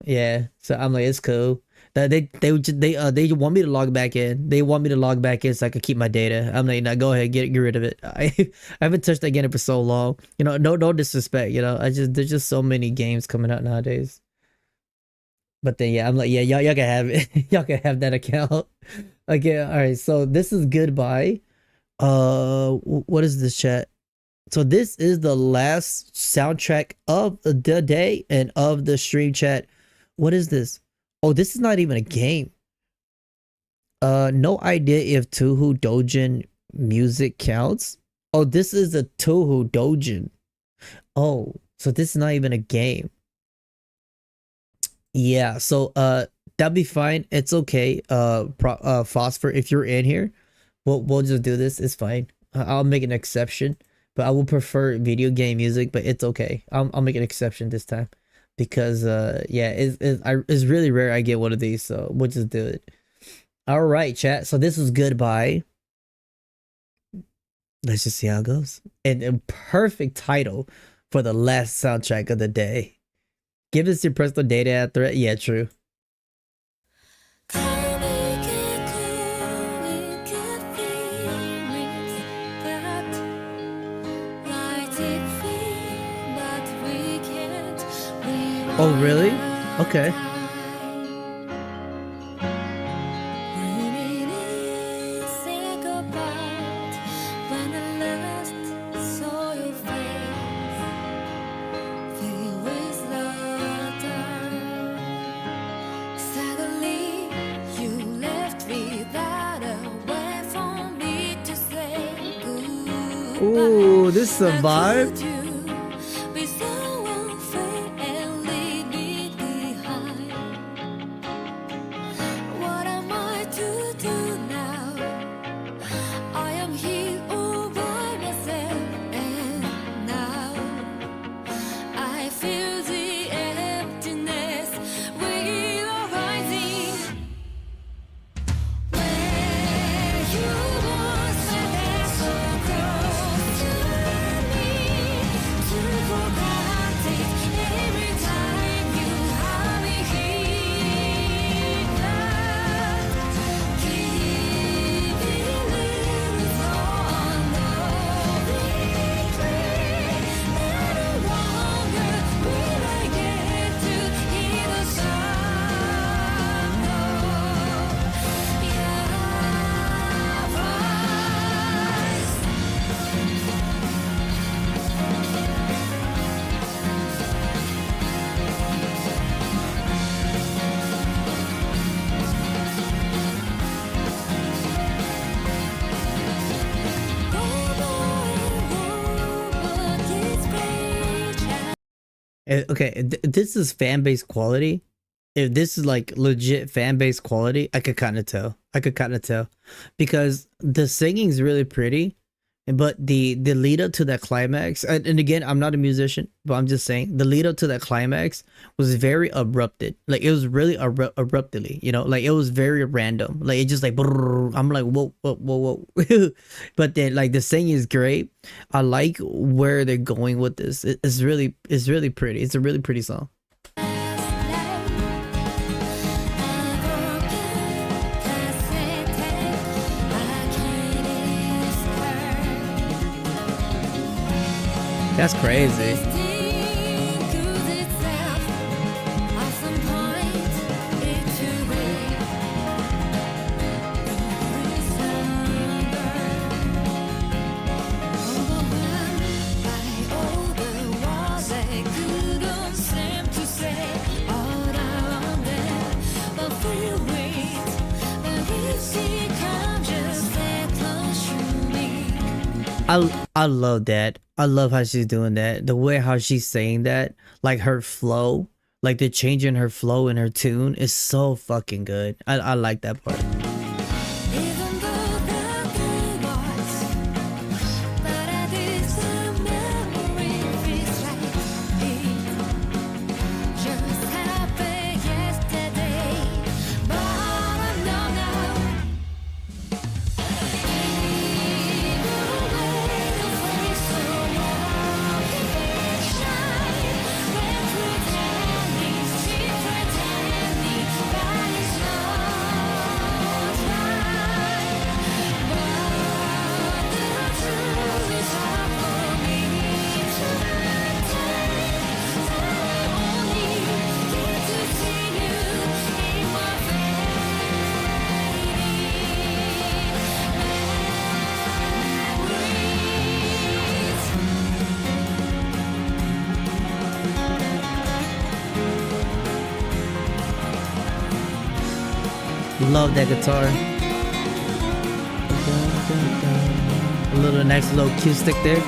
Speaker 1: Yeah, so I'm like, it's cool. They want me to log back in. They want me to log back in so I can keep my data. I'm like, no, go ahead, get rid of it. I haven't touched that game for so long. You know, no disrespect. You know, there's just so many games coming out nowadays. But then yeah, I'm like, yeah, y'all can have it. Y'all can have that account. Okay, all right. So this is goodbye. What is this, chat? So this is the last soundtrack of the day and of the stream, chat. What is this? Oh, this is not even a game. No idea if Touhou Dojin music counts. Oh, this is a Touhou Dojin. Oh, so this is not even a game. Yeah, so That'll be fine. It's okay. Phosphor, if you're in here, we'll just do this. It's fine. I'll make an exception, but I will prefer video game music. But it's okay. I'll make an exception this time because yeah, it's really rare I get one of these, so we'll just do it. All right, chat. So this was Goodbye. Let's just see how it goes. And a perfect title for the last soundtrack of the day. Give us your personal data at threat. Yeah, true. Oh, really? Okay. Ooh, this is a vibe. Okay, this is fan base quality. If this is like legit fan base quality, I could kind of tell. Because the singing's really pretty, but the lead up to that climax, and again, I'm not a musician, but I'm just saying the lead up to that climax was very abrupted. Like it was really abruptly, you know, like it was very random. Like it just like brrr, I'm like whoa. But then like the singing is great. I like where they're going with this. It's really pretty. It's a really pretty song. That's crazy. I love that. I love how she's doing that. The way how she's saying that, like her flow, like the change in her flow and her tune is so fucking good. I like that part. Love that guitar. A little nice little cue stick there.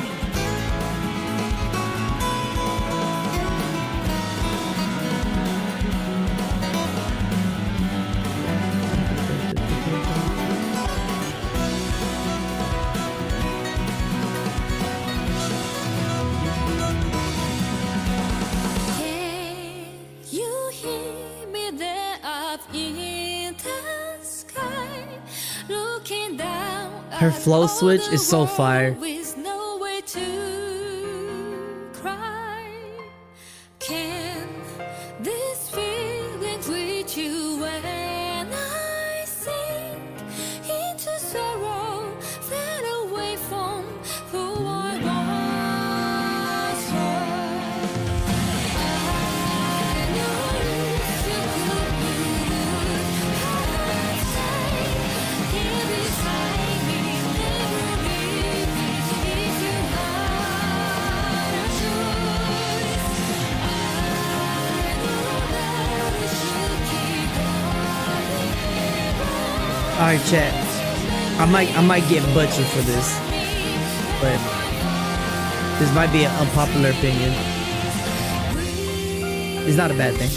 Speaker 1: Her flow switch is so fire.
Speaker 2: With no way to cry. Can this feeling reach you when I sink into sorrow, fade away from who I was? I know if you could stay here beside me, never leave me. If you had a choice, I know that you should keep on.
Speaker 1: Alright, chat. I might get butchered for this, but this might be an unpopular opinion. It's not a bad thing.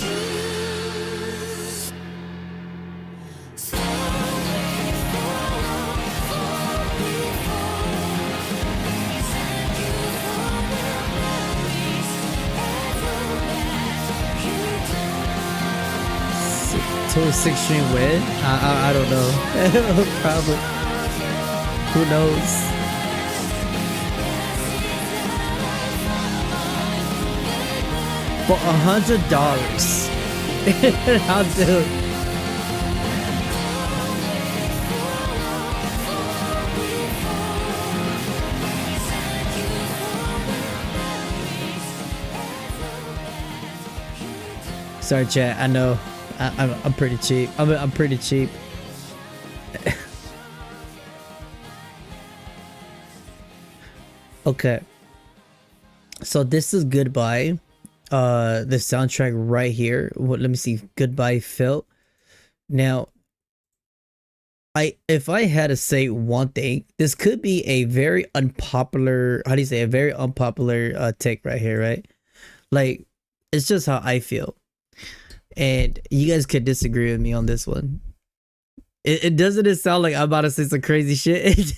Speaker 1: To a 6-string win? I don't know. Probably. Who knows? For $100. I'll do it. Sorry, chat. I know. I'm pretty cheap. I'm pretty cheap. Okay. So this is Goodbye. The soundtrack right here. Let me see. Goodbye Phil. Now, if I had to say one thing, this could be a very unpopular, how do you say, a very unpopular take right here, right? Like, it's just how I feel. And you guys could disagree with me on this one. It doesn't sound like I'm about to say some crazy shit,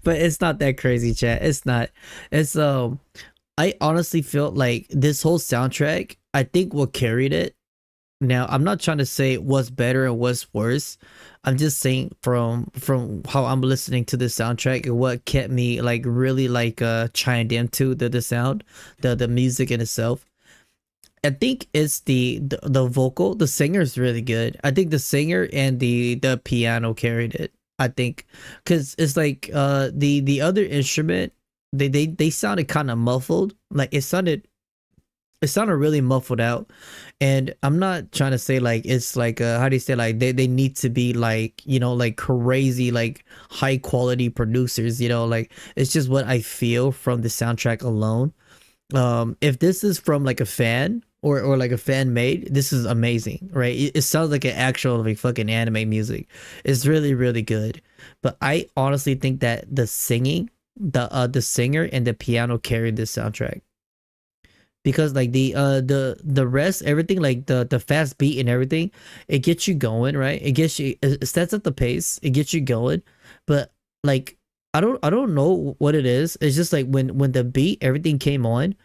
Speaker 1: but it's not that crazy, chat. It's not. It's I honestly feel like this whole soundtrack, I think what carried it. Now, I'm not trying to say what's better and what's worse. I'm just saying from how I'm listening to the soundtrack and what kept me like really like chimed into the sound, the music in itself. I think it's the vocal. The singer is really good. I think the singer and the piano carried it. I think because it's like the other instrument, they sounded kind of muffled. Like it sounded really muffled out. And I'm not trying to say like it's like how do you say, like they need to be like, you know, like crazy like high quality producers, you know, like it's just what I feel from the soundtrack alone. If this is from like a fan or like a fan made, this is amazing, right? It sounds like an actual like fucking anime music. It's really, really good. But I honestly think that the singing, the singer and the piano carried this soundtrack. Because like the rest, everything, like the fast beat and everything, it gets you going, right? It sets up the pace, it gets you going. But like I don't know what it is. It's just like when the beat, everything came on,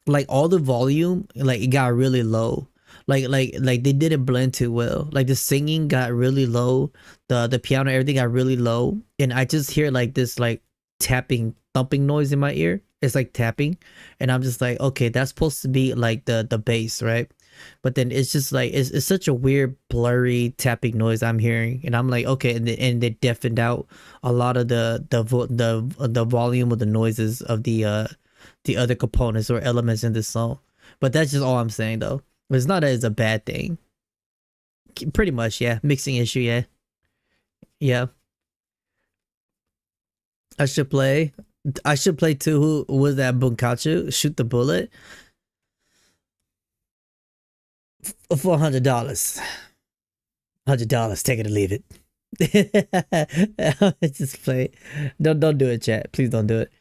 Speaker 1: like all the volume, like it got really low. Like they didn't blend too well. Like the singing got really low, the piano, everything got really low, and I just hear like this like tapping, thumping noise in my ear. It's like tapping, and I'm just like, okay, that's supposed to be like the bass, right? But then it's just like it's such a weird blurry tapping noise I'm hearing, and I'm like, okay, and they deafened out a lot of the volume of the noises of the other components or elements in this song. But that's just all I'm saying though. It's not that it's a bad thing. Pretty much, yeah. Mixing issue, yeah. Yeah. I should play too. Who was that? Bunkachu? Shoot the bullet for $100. $100. Take it or leave it. Just play. Don't do it, chat. Please don't do it.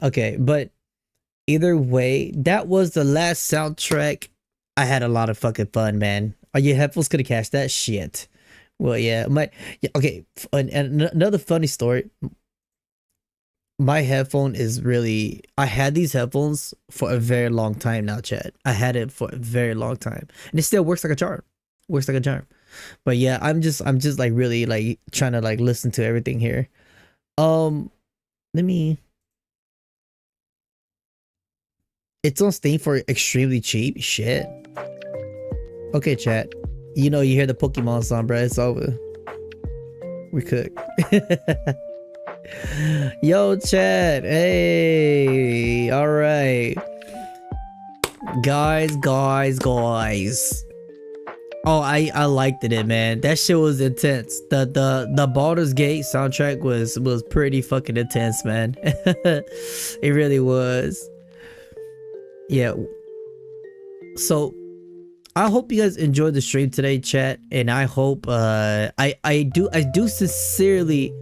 Speaker 1: Okay, but either way, that was the last soundtrack. I had a lot of fucking fun, man. Are your headphones gonna catch that shit? Well, yeah. Okay. And another funny story. My headphone is really, I had these headphones for a very long time now, chat. I had it for a very long time, and it still works like a charm. But yeah, I'm just like really like trying to like listen to everything here. Let me. It's on Steam for extremely cheap. Shit. Okay, chat. You know, you hear the Pokemon song, bro. It's over. We cook. Yo, chat. Hey. All right. Guys. Oh, I liked it, man. That shit was intense. The Baldur's Gate soundtrack was pretty fucking intense, man. It really was. Yeah. So I hope you guys enjoyed the stream today, chat, and I hope I do sincerely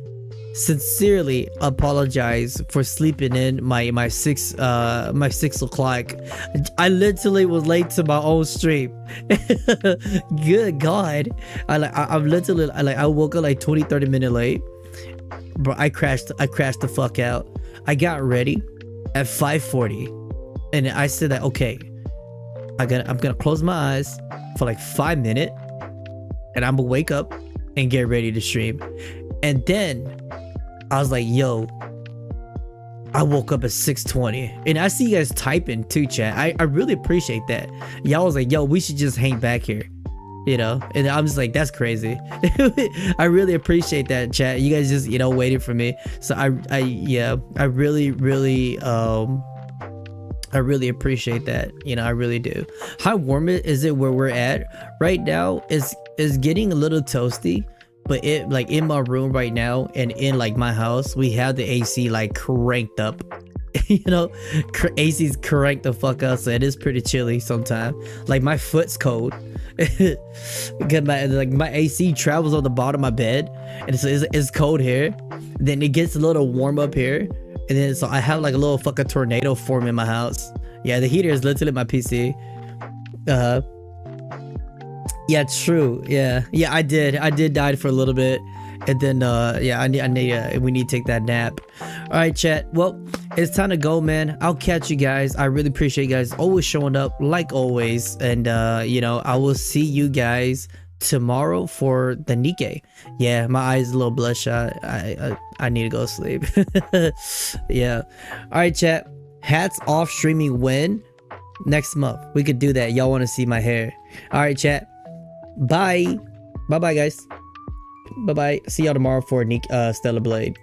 Speaker 1: apologize for sleeping in my 6 o'clock. I literally was late to my own stream. Good God. I'm literally like I woke up like 20-30 minutes late. Bro, I crashed the fuck out. I got ready at 5:40 and I said that okay, I'm gonna close my eyes for like 5 minutes and I'm gonna wake up and get ready to stream. And then I was like, yo, I woke up at 6:20 and I see you guys typing too, chat. I really appreciate that. Y'all was like, yo, we should just hang back here, you know? And I'm just like, that's crazy. I really appreciate that, chat. You guys just, you know, waiting for me. So I really appreciate that. You know, I really do. How warm is it where we're at right now? Is getting a little toasty. But it like in my room right now and in like my house, we have the AC like cranked up. You know, AC's cranked the fuck up, so it is pretty chilly sometimes. Like my foot's cold because my AC travels on the bottom of my bed, and so it's cold here. Then it gets a little warm up here, and then so I have like a little fucking tornado form in my house. Yeah, the heater is literally my PC. Yeah, true. Yeah, I did die for a little bit, and then yeah, we need to take that nap. All right, chat. Well, it's time to go, man. I'll catch you guys. I really appreciate you guys always showing up, like always, and you know, I will see you guys tomorrow for the Nikkei. Yeah, my eyes a little bloodshot. I need to go to sleep. Yeah. All right, chat. Hats off streaming when next month we could do that. Y'all want to see my hair? All right, chat. Bye guys. Bye see y'all tomorrow for Stellar Blade.